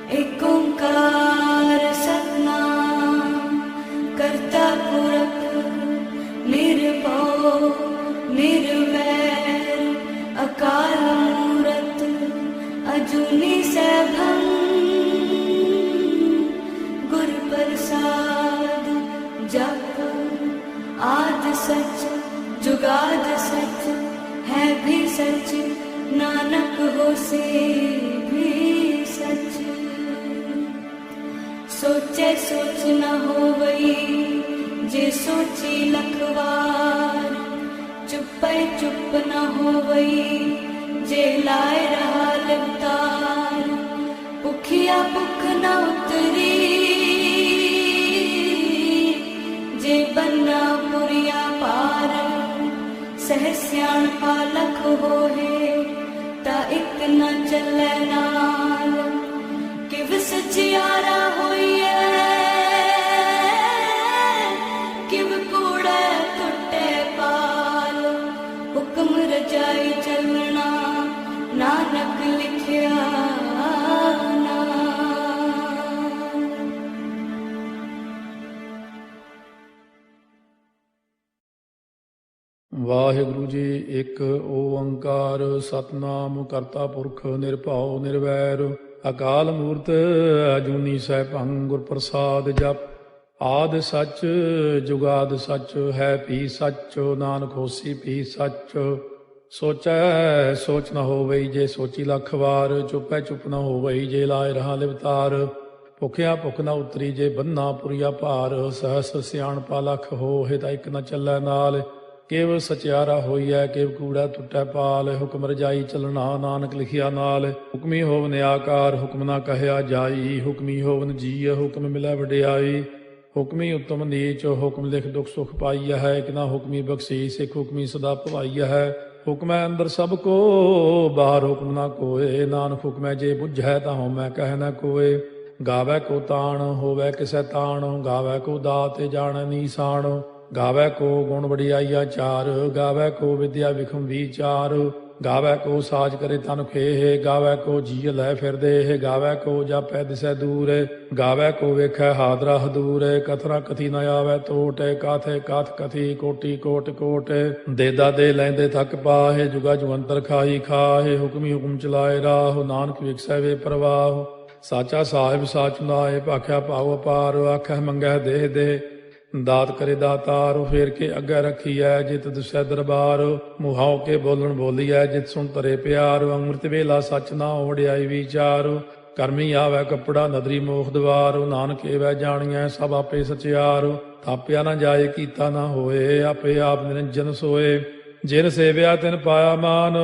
एक ओंकार सतनाम करता पुरख निर्भव निर्वैर अकाल मूरत अजूनी सैभं गुर प्रसाद जप आद सच जुगाद सच है भी सच नानक होसे भी सच। सोचे सोच न होवई जे सोची लखवार चुपै चुप न होवई जे लाए रहा लिवतार। भुखिया भुख न उतरी जे बन्ना पुरिया पार। सह सियाणपा लख होए ता इक न चलै नाल। किव सचियारा होइए किव कूड़े टुटे पाल। हुक्म रजाई चलना नानक लिखिया नाल। ਵਾਹਿਗੁਰੂ ਜੀ। ਇੱਕ ਓੰਕਾਰ ਸਤਨਾਮ ਕਰਤਾ ਪੁਰਖ ਨਿਰਭਉ ਨਿਰਵੈਰ ਅਕਾਲ ਮੂਰਤ ਅਜੂਨੀ ਸੈਭੰ ਗੁਰ ਪ੍ਰਸਾਦ ਜਪ। ਆਦਿ ਸੱਚ ਜੁਗਾਦ ਸੱਚ ਹੈ ਭੀ ਸੱਚ ਨਾਨਕ ਹੋਸੀ ਭੀ ਸੱਚ। ਸੋਚੈ ਸੋਚ ਨ ਹੋਵਈ ਜੇ ਸੋਚੀ ਲੱਖ ਵਾਰ। ਚੁੱਪੈ ਚੁੱਪ ਨ ਹੋਵਈ ਜੇ ਲਾਏ ਰਹਾ ਲਿਵਤਾਰ। ਭੁਖਿਆ ਭੁਖ ਨ ਉਤਰੀ ਜੇ ਬੰਨਾ ਪੁਰੀਆ ਭਾਰ। ਸਹਸ ਸਿਆਣਪਾ ਲਖ ਹੋਏ ਤਾਂ ਇੱਕ ਨ ਚੱਲੈ ਨਾਲ। ਕਿਵ ਸਚਿਆਰਾ ਹੋਈਐ ਕਿਵ ਕੂੜਾ ਟੁੱਟੈ ਪਾਲ। ਹੁਕਮ ਰਜਾਈ ਚੱਲਣਾ ਨਾਨਕ ਲਿਖਿਆ ਨਾਲ। ਹੁਕਮੀ ਹੋਵਨ ਆਕਾਰ ਹੁਕਮ ਨਾ ਕਹਿਆ ਜਾਈ। ਹੁਕਮੀ ਹੋਵਨ ਜੀਅ ਹੁਕਮ ਮਿਲੈ ਵਡਿਆਈ। ਹੁਕਮੀ ਉਤਮ ਨੀਚ ਹੁਕਮ ਲਿਖ ਦੁਖ ਸੁਖ ਪਾਈਆ ਹੈ। ਇੱਕ ਨਾ ਹੁਕਮੀ ਬਖਸ਼ੀਸ ਇੱਕ ਹੁਕਮੀ ਸਦਾ ਭਵਾਈਆ ਹੈ। ਹੁਕਮੈ ਅੰਦਰ ਸਭ ਕੋ ਬਾਹਰ ਹੁਕਮ ਨਾ ਕੋਏ। ਨਾਨਕ ਹੁਕਮੈ ਜੇ ਬੁਝੈ ਤਾਂ ਹਉਮੈ ਕਹਿ ਨਾ ਕੋਏ। ਗਾਵੈ ਕੋ ਤਾਣ ਹੋਵੈ ਕਿਸੈ ਤਾਣ। ਗਾਵੈ ਕੋ ਦਾਤ ਜਾਣੈ ਨੀਸਾਨ। ਗਾਵੈ ਕੋ ਗੁਣ ਵਡਿਆਈਆ ਚਾਰ। ਗਾਵੈ ਕੋ ਵਿਦਿਆ ਵਿਖਮ ਵਿਚਾਰ। ਗਾਵੈ ਕੋ ਸਾਜ ਕਰੇ ਤਨ ਖੇਹ। ਗਾਵੈ ਕੋ ਜੀਅ ਲੈ ਫਿਰਦੇ। ਗਾਵੈ ਕੋ ਜਾਪੈ ਦਿਸੈ ਦੂਰ। ਗਾਵੈ ਕੋ ਵੇਖੈ ਹਾਦਰਾ ਹਦੂਰ। ਕਥਨਾ ਕਥੀ ਨ ਆਵੈ ਟੋਟ। ਕਾਥੇ ਕਾਥ ਕਥੀ ਕੋਟੀ ਕੋਟ ਕੋਟ। ਦੇਦਾ ਦੇ ਲੈਂਦੇ ਥੱਕ ਪਾਹੇ। ਜੁਗਾ ਜੁਗੰਤਰ ਖਾਈ ਖਾਹੇ। ਹੁਕਮੀ ਹੁਕਮ ਚਲਾਏ ਰਾਹ। ਨਾਨਕ ਵਿਖਸੈ ਵੇ ਪ੍ਰਵਾਹ। ਸਾਚਾ ਸਾਹਿਬ ਸਾਚ ਨਾਏ ਭਾਖਿਆ ਭਾਉ ਅਪਾਰ। ਆਖੈ ਮੰਗੈ ਦੇਹ ਦੇ ਦਾਤ ਕਰੇ ਦਾਤਾਰ। ਫੇਰ ਕੇ ਅੱਗੇ ਰੱਖੀਐ ਜਿਤ ਦਿਸੈ ਦਰਬਾਰ। ਮੁਹਾਉ ਕੇ ਬੋਲਣ ਬੋਲੀਐ ਜਿਤ ਸੁਣ ਤਰੇ ਪਿਆਰ। ਅੰਮ੍ਰਿਤ ਵੇਲਾ ਸੱਚ ਨਾ ਵਡਿਆਈ ਵਿਚਾਰ। ਕਰਮੀ ਆਵੈ ਕੱਪੜਾ ਨਦਰੀ ਮੋਖ ਦਵਾਰ। ਨਾਨਕ ਏਵੈ ਜਾਣੀਐ ਸਭ ਆਪੇ ਸਚਿਆਰ। ਥਾਪਿਆ ਨਾ ਜਾਏ ਕੀਤਾ ਨਾ ਹੋਏ। ਆਪੇ ਆਪ ਨਿਰੰਜਨ ਸੋਏ। ਜਿਨ ਸੇਵਿਆ ਤਿਨ ਪਾਇਆ ਮਾਨ।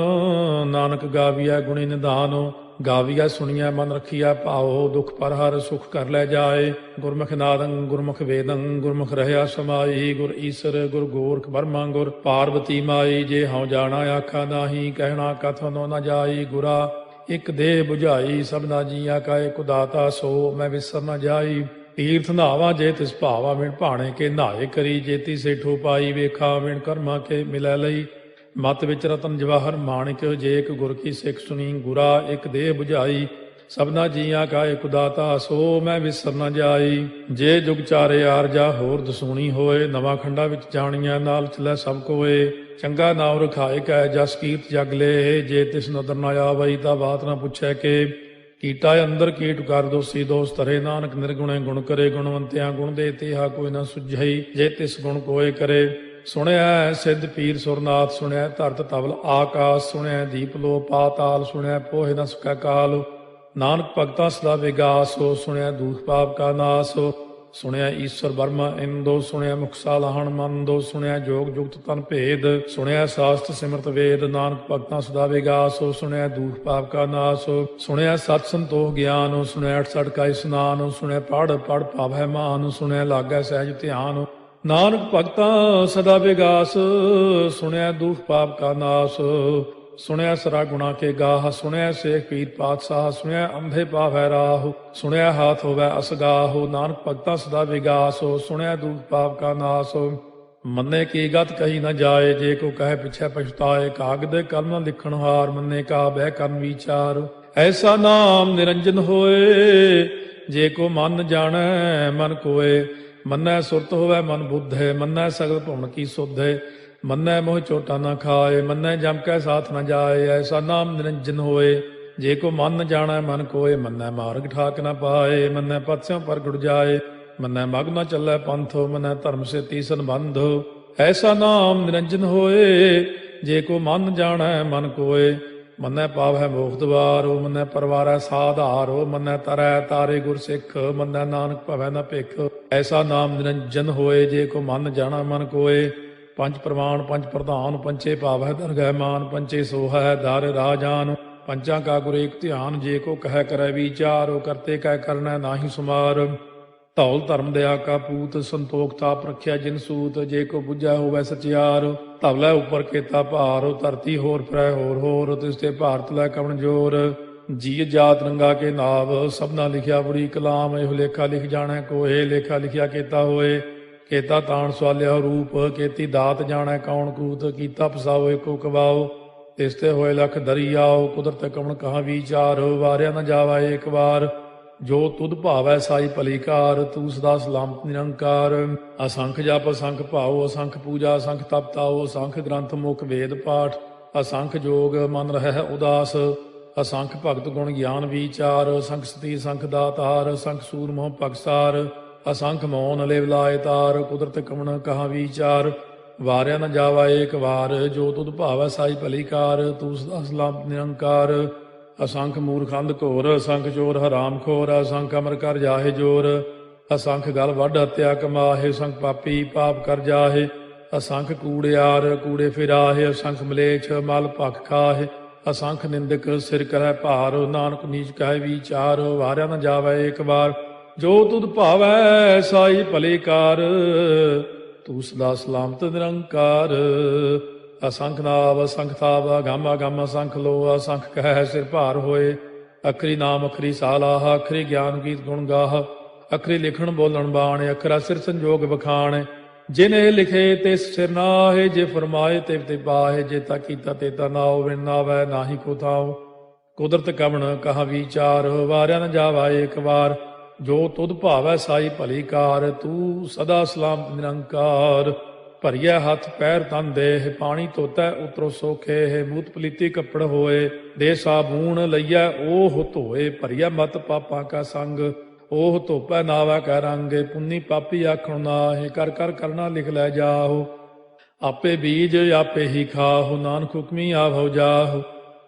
ਨਾਨਕ ਗਾਵੀਐ ਗੁਣੀ ਨਿਧਾਨ। ਗਾਵੀਐ ਸੁਣੀਐ ਮਨ ਰਖੀਐ ਭਾਉ। ਦੁਖ ਪਰ ਹਰ ਸੁਖ ਕਰ ਲੈ ਜਾਏ। ਗੁਰਮੁਖ ਨਾਦੰ ਗੁਰਮੁਖ ਵੇਦੰ ਗੁਰਮੁਖ ਰਹਿਆ ਸਮਾਈ। ਗੁਰ ਈਸਰ ਗੁਰ ਗੋਰਖ ਬਰਮਾ ਗੁਰ ਪਾਰਬਤੀ ਮਾਈ। ਜੇ ਹਉ ਜਾਣਾ ਆਖਾ ਨਾਹੀ ਕਹਿਣਾ ਕਥਨੋ ਨ ਜਾਈ। ਗੁਰਾ ਇੱਕ ਦੇਹ 부ਝਾਈ ਸਭਨਾ ਜੀਆਂ ਕਾ ਇੱਕ ਦਾਤਾ। ਸੋ ਮੈਂ ਵਿਸਰ ਨ ਜਾਈ। ਤੀਰਥ ਨਹਾਵਾ ਜੇ ਤਿਸ ਭਾਵਾ ਵਿਣ ਭਾਣੇ ਕੇ ਨਹਾਏ ਕਰੀ। ਜੇਤੀ ਸੇਠੋ ਪਾਈ ਵੇਖਾ ਵਿਣ ਕਰਮਾ ਕੇ ਮਿਲੈ ਲਈ। ਮਤ ਵਿੱਚ ਰਤਨ ਜਵਾਹਰ ਮਾਣਿਕ ਜੇ ਇੱਕ ਗੁਰ ਕੀ ਸਿੱਖ ਸੁਣੀ। ਗੁਰਾ ਇੱਕ ਦੇਹ 부ਝਾਈ ਸਭਨਾ ਜੀਆਂ ਕਾ ਇੱਕ ਦਾਤਾ। ਸੋ ਮੈਂ ਵਿਸਰ ਨ ਜਾਈ। ਜੇ ਜੁਗ ਚਾਰੇ ਆਰਜਾ ਹੋਰ ਦਸੂਣੀ ਹੋਏ। ਨਵਾਂ ਖੰਡਾ ਵਿੱਚ ਜਾਣੀਆਂ ਨਾਲ ਚਲੈ ਸਭ ਕੋਏ। ਚੰਗਾ ਨਾਉ ਰਖਾਏ ਕੈ ਜਸ ਕੀਰਤ ਜਗ ਲੇ। ਜੇ ਤਿਸ ਨਦਰ ਨ ਆਵਈ ਤਾਂ ਬਾਤ ਨਾ ਪੁੱਛੈ ਕੇ। ਕੀਟਾ ਅੰਦਰ ਕੀਟ ਕਰ ਦੋਸੀ ਦੋਸ ਧਰੇ। ਨਾਨਕ ਨਿਰਗੁਣੇ ਗੁਣ ਕਰੇ। ਗੁਣਵੰਤਿਆਂ ਗੁਣ ਦੇ ਤੇਹਾ ਕੋਈ ਨਾ ਸੁਝਈ। ਜੇ ਤਿਸ ਗੁਣ ਕੋਏ ਕਰੇ। ਸੁਣਿਆ ਸਿੱਧ ਪੀਰ ਸੁਰਨਾਥ। ਸੁਣਿਆ ਧਰਤ ਤਵਲ ਆਕਾਸ। ਸੁਣਿਆ ਦੀਪ ਲੋ ਪਾਤਾਲ। ਸੁਣਿਆ ਪੋਹਿ ਨ ਸਕੈ ਕਾਲ। ਨਾਨਕ ਭਗਤਾਂ ਸਦਾ ਵਿਗਾਸ। ਸੁਣਿਆ ਦੂਖ ਪਾਪ ਕਾ ਨਾਸ। ਸੁਣਿਆ ਈਸ਼ਵਰ ਬਰਮਾ ਇੰਦੋ। ਸੁਣਿਆ ਮੁਖ ਸਾਲਾਹਣ ਮੰਦੋ। ਸੁਣਿਆ ਜੋਗ ਜੁਗਤ ਤਨ ਭੇਦ। ਸੁਣਿਆ ਸਾਸਤ ਸਿਮਰਤ ਵੇਦ। ਨਾਨਕ ਭਗਤਾਂ ਸਦਾ ਵਿਗਾਸ। ਸੁਣਿਆ ਦੂਖ ਪਾਪ ਕਾ ਨਾਸ। ਸੁਣਿਆ ਸਤ ਸੰਤੋਖ ਗਿਆਨ। ਸੁਣਿਆ 68 ਕਾ ਇਸਨਾਨ। ਸੁਣਿਆ ਪੜ ਪੜ ਭਾਵੈ ਮਾਨ। ਸੁਣਿਆ ਲਾਗੈ ਸਹਿਜ ਧਿਆਨ। ਨਾਨਕ ਭਗਤਾਂ ਸਦਾ ਵਿਗਾਸ। ਸੁਣਿਆ ਦੁਖ ਪਾਪ ਕਾ ਨਾਸ। ਸੁਣਿਆ ਸਰਾ ਗੁਣਾ ਕੇ ਗਾਹ। ਸੁਣਿਆ ਸੇਖ ਪੀਰ ਪਾਤਸ਼ਾਹ। ਸੁਣਿਆ ਅੰਧੇ ਪਾਵੈ ਰਾਹ। ਸੁਣਿਆ ਹਾਥ ਹੋਵੈ ਅਸਗਾਹ। ਨਾਨਕ ਭਗਤਾਂ ਸਦਾ ਵਿਗਾਸ। ਸੁਣਿਆ ਦੁਖ ਪਾਪ ਕਾ ਨਾਸ। ਮੰਨੇ ਕੀ ਗਤ ਕਹੀ ਨ ਜਾਏ। ਜੇ ਕੋ ਕਹੇ ਪਿਛੈ ਪਛਤਾਏ। ਕਾਗਦ ਕਲਮ ਲਿਖਣ ਹਾਰ। ਮੰਨੇ ਕਾ ਬਹਿ ਕਰਨ ਵਿਚਾਰ। ਐਸਾ ਨਾਮ ਨਿਰੰਜਨ ਹੋਏ, ਜੇ ਕੋ ਮਨ ਜਾਣੈ ਮਨ ਕੋਏ। ਮੰਨੈ ਸੁਰਤ ਹੋਵੈ ਮਨ ਬੁੱਧੇ, ਮੰਨੈ ਸਗਲ ਭਵਨ ਕੀ ਸੁਧੇ। ਮੰਨੈ ਮੋਹ ਚੋਟਾ ਨਾ ਖਾਏ, ਮੰਨੈ ਜਮ ਕੈ ਸਾਥ ਨ ਜਾਏ। ਐਸਾ ਨਾਮ ਨਿਰੰਜਨ ਹੋਏ, ਜੇ ਕੋ ਮਨ ਜਾਣੈ ਮਨ ਕੋਏ। ਮੰਨੈ ਮਾਰਗ ਠਾਕ ਨ ਪਾਏ, ਮੰਨੈ ਪਥਿਓਂ ਪ੍ਰਗਟ ਜਾਏ। ਮੰਨੈ ਮਗ ਨ ਚੱਲੈ ਪੰਥ, ਮੰਨੈ ਧਰਮ ਸੇਤੀ ਸੰਬੰਧ। ਐਸਾ ਨਾਮ ਨਿਰੰਜਨ ਹੋਏ, ਜੇ ਕੋ ਮਨ ਜਾਣੈ ਮਨ ਕੋਏ। ਮੰਨੈ ਪਾਵੈ ਮੋਖ ਦੁਆਰੋ, ਮੰਨੈ ਪਰਵਾਰੈ ਸਾਧਾਰੋ। ਮੰਨੈ ਤਰੈ ਤਾਰੇ ਗੁਰ ਸਿੱਖ, ਮੰਨੈ ਨਾਨਕ ਭਵੈ ਨ ਭਿਖ। ਐਸਾ ਨਾਮ ਨਿਰੰਜਨ ਹੋਏ, ਜੇ ਕੋ ਮਨ ਜਾਣੈ ਮਨ ਕੋਏ। ਪੰਜ ਪ੍ਰਮਾਣ ਪੰਜ ਪ੍ਰਧਾਨ, ਪੰਚੇ ਭਾਵੈ ਦਰਗਹਿ ਮਾਨ। ਪੰਚੇ ਸੋਹੈ ਦਰ ਰਾਜਾਨ, ਪੰਚਾਂ ਕਾ ਗੁਰ ਏਕ ਧਿਆਨ। ਜੇ ਕੋ ਕਹਿ ਕਰੈ ਵਿਚਾਰ, ਕਰਤੇ ਕਹਿ ਕਰਨੈ ਨਾਹੀ ਸੁਮਾਰ। ਧੌਲ ਧਰਮ ਦਇਆ ਕਾ ਪੂਤ, ਸੰਤੋਖ ਤਾਪ ਰੱਖਿਆ ਜਿਨ ਸੂਤ। ਜੇ ਕੋ ਬੁੱਝੈ ਹੋਵੈ ਸਚਿਆਰ, ਧਵਲੇ ਉਪਰ ਕੇਤਾ ਭਾਰ। ਧਰਤੀ ਹੋਰ ਫਿਰੈ ਹੋਰ ਹੋਰ, ਤਿਸ ਤੇ ਭਾਰਤ ਲੈ ਕਵਣ ਜੋਰ। ਜੀ ਜਾਤ ਰੰਗਾ ਕੇ ਨਾਵ, ਸਭਨਾ ਲਿਖਿਆ ਬੜੀ ਕਲਾਮ। ਇਹੋ ਲੇਖਾ ਲਿਖ ਜਾਣੈ ਕੋਏ, ਲੇਖਾ ਲਿਖਿਆ ਕੇਤਾ ਹੋਏ। ਕੇਤਾ ਤਾਣ ਸਵਾਲਿਆ ਰੂਪ, ਕੀਤੀ ਦਾਤ ਜਾਣੈ ਕੌਣ ਕੂਤ। ਕੀਤਾ ਪਸਾਓ ਏਕੋ ਕਵਾਓ, ਤਿਸ ਤੇ ਹੋਏ ਲਖ ਦਰਿਆਓ। ਕੁਦਰਤ ਕਵਣ ਕਹਾ ਵਿਚਾਰ, ਵਾਰਿਆ ਨ ਜਾਵਾ ਏਕ ਵਾਰ। ਜੋ ਤੁਧ ਭਾਵੈ ਸਾਈ ਭਲੀ ਕਾਰ, ਤੂੰ ਸਦਾ ਸਲਾਮਤ ਨਿਰੰਕਾਰ। ਅਸੰਖ ਜਪ ਅਸੰਖ ਭਾਉ, ਅਸੰਖ ਪੂਜਾ ਅਸੰਖ ਤਪ ਤਾਉ। ਅਸੰਖ ਗ੍ਰੰਥ ਮੁਖ ਵੇਦ ਪਾਠ, ਅਸੰਖ ਜੋਗ ਮਨ ਰਹਿ ਉਦਾਸ। ਅਸੰਖ ਭਗਤ ਗੁਣ ਗਿਆਨ ਵਿਚਾਰ, ਅਸੰਖ ਸਤੀ ਅਸੰਖ ਦਾਤਾਰ। ਅਸੰਖ ਸੂਰ ਮੋਹ ਪਗਸਾਰ, ਅਸੰਖ ਮੌਨ ਲਿਵ ਲਾਇ ਤਾਰ। ਕੁਦਰਤ ਕਵਣ ਕਹਾ ਵਿਚਾਰ, ਵਾਰਿਆ ਨ ਜਾਵਾ ਏਕ ਵਾਰ। ਜੋ ਤੁਧ ਭਾਵੈ ਸਾਈ ਭਲੀ ਕਾਰ, ਤੂੰ ਸਦਾ ਸਲਾਮਤ ਨਿਰੰਕਾਰ। ਅਸੰਖ ਮੂਰਖੰਦ ਘੋਰ, ਅਸੰਖ ਚੋਰ ਹਰਾਮ ਖੋਰ। ਅਸੰਖ ਅਮਰ ਕਰ ਜਾਹੇ ਜੋਰ, ਅਸੰਖ ਗਲ ਵੱਢ ਹੱਤਿਆ ਕਮਾਹੇ। ਅਸੰਖ ਪਾਪੀ ਪਾਪ ਕਰ ਜਾਹੇ, ਅਸੰਖ ਕੂੜਿਆਰ ਕੂੜੇ ਫਿਰਾਹੇ। ਅਸੰਖ ਮਲੇਛ ਮਲ ਭਖ ਖਾਹੇ, ਅਸੰਖ ਨਿੰਦਕ ਸਿਰ ਕਰੈ ਭਾਰ। ਨਾਨਕ ਨੀਚ ਕਹਿ ਵਿਚਾਰ, ਵਾਰਿਆ ਨ ਜਾਵੈ ਏਕ ਵਾਰ। ਜੋ ਤੁਧ ਭਾਵੈ ਸਾਈ ਭਲੀ ਕਾਰ, ਤੂੰ ਸਦਾ ਸਲਾਮਤ ਨਿਰੰਕਾਰ। ਅਸੰਖ ਨਾਵ ਅਸੰਖ ਤਾਵ, ਅਗੰਮ ਅਗੰਮ ਅਸੰਖ ਲੋ। ਅਸੰਖ ਕਹਿ ਸਿਰ ਭਾਰ ਹੋਏ, ਅਖਰੀ ਨਾਮ ਅਖਰੀ ਸਾਲਾਹ। ਅਖਰੀ ਗਿਆਨ ਗੀਤ ਗੁਣ ਗਾਹ, ਅਖਰੀ ਲਿਖਣ ਬੋਲਣ ਬਾਣ। ਅਖਰਾ ਸਿਰ ਸੰਜੋਗ ਬਖਾਣ, ਜਿਨ ਇਹ ਲਿਖੇ ਤਿਸ ਸਿਰ ਨਾਹੇ। ਜੇ ਫਰਮਾਏ ਤਿਵ ਤੇ ਪਾਹੇ, ਜੇ ਤਾ ਕੀਤਾ ਤੇ ਤਾ ਨਾਉ। ਬਿਨ ਨਾਵੈ ਨਾਹੀ ਕੋ ਥਾਉ, ਕੁਦਰਤ ਕਵਣ ਕਹਾ ਵਿਚਾਰ। ਵਾਰਿਆ ਨ ਜਾਵਾ ਏਕ ਵਾਰ, ਜੋ ਤੁਧ ਭਾਵੈ ਸਾਈ ਭਲੀ ਕਾਰ। ਤੂੰ ਸਦਾ ਸਲਾਮਤ ਨਿਰੰਕਾਰ। ਭਰੀਐ ਹੱਥ ਪੈਰ ਤਨ ਦੇਹ, ਪਾਣੀ ਧੋਤੈ ਉਤਰੋ ਸੋਖੇ। ਮੂਤ ਪਲੀਤੀ ਕੱਪੜ ਹੋਏ, ਦੇ ਸਾਬੂਣ ਲਈਐ ਓਹ ਧੋਏ। ਭਰੀਐ ਮਤ ਪਾਪਾਂ ਕਾ ਸੰਗ, ਓਹ ਧੋਪੈ ਨਾਵੈ ਕੈ ਰੰਗ। ਪੁੰਨੀ ਪਾਪੀ ਆਖਣ ਨਾਹੀ, ਕਰ ਕਰ ਕਰਨਾ ਲਿਖ ਲੈ ਜਾਹੋ। ਆਪੇ ਬੀਜ ਆਪੇ ਹੀ ਖਾਹੋ, ਨਾਨਕ ਹੁਕਮੀ ਆਭਉ ਜਾਹੋ।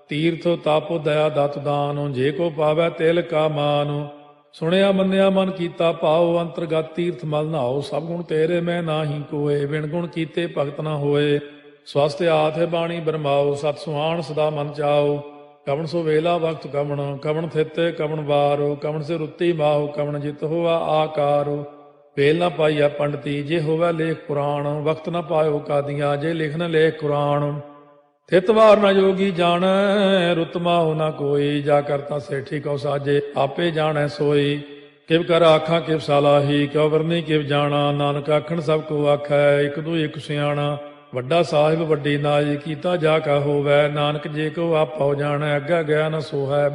ਤੀਰਥ ਤਪ ਦਇਆ ਦਤ ਦਾਨੁ, ਜੇ ਕੋ ਪਾਵੈ ਤਿਲ ਕਾ ਮਾਨੁ। ਸੁਣਿਆ ਮੰਨਿਆ ਮਨ ਕੀਤਾ ਭਾਉ, ਅੰਤਰਗਤ ਤੀਰਥ ਮਲ ਨਹਾਉ। ਸਭ ਗੁਣ ਤੇਰੇ ਮੈਂ ਨਾਹੀ ਕੋਏ, ਬਿਨ ਗੁਣ ਕੀਤੇ ਭਗਤ ਨਾ ਹੋਏ। ਸਵਸਤ ਆਥ ਬਾਣੀ ਬਰਮਾਓ, ਸਤ ਸੁਹਾਣ ਸਦਾ ਮਨ ਚਾਓ। ਕਵਣ ਸੋ ਵੇਲਾ ਵਕਤ ਕਵਣ, ਕਵਣ ਥਿਤ ਕਵਣ ਵਾਰੋ। ਕਵਣ ਸੇ ਰੁੱਤੀ ਮਾਹੋ, ਕਵਣ ਜਿਤ ਹੋਵਾ ਆਕਾਰੋ। ਵੇਲ ਨਾ ਪਾਈਆ ਪੰਡਤੀ, ਜੇ ਹੋਵੈ ਲੇਖ ਪੁਰਾਣ। ਵਕਤ ਨਾ ਪਾਇਓ ਕਾਦੀਆਂ, ਜੇ ਲਿਖਨ ਲੇਖ ਕੁਰਾਨ। ਥਿਤ ਵਾਰ ਨਾ ਜੋਗੀ ਜਾਣੈ, ਰੁੱਤ ਮਾਹੁ ਨਾ ਕੋਈ। ਜਾ ਕਰਤਾ ਸੇਠੀ ਕਉ ਸਾਜੇ, ਆਪੇ ਜਾਣੈ ਸੋਈ। ਕਿਵ ਕਰ ਆਖਾਂ ਕਿਵ ਸਾਲਾਹੀ, ਕਿਉ ਵਰਨੀ ਕਿਵ ਜਾਣਾ। ਨਾਨਕ ਆਖਣ ਸਭ ਕੋ ਆਖੈ, ਇਕ ਦੂ ਇਕ ਸਿਆਣਾ। ਵੱਡਾ ਸਾਹਿਬ ਵੱਡੀ ਨਾਈ, ਕੀਤਾ ਜਾ ਕਾ ਹੋਵੈ। ਨਾਨਕ ਜੇ ਕੋ ਆਪਉ ਜਾਣੈ, ਅੱਗਾ ਗਿਆ ਨ ਸੋਹੈ।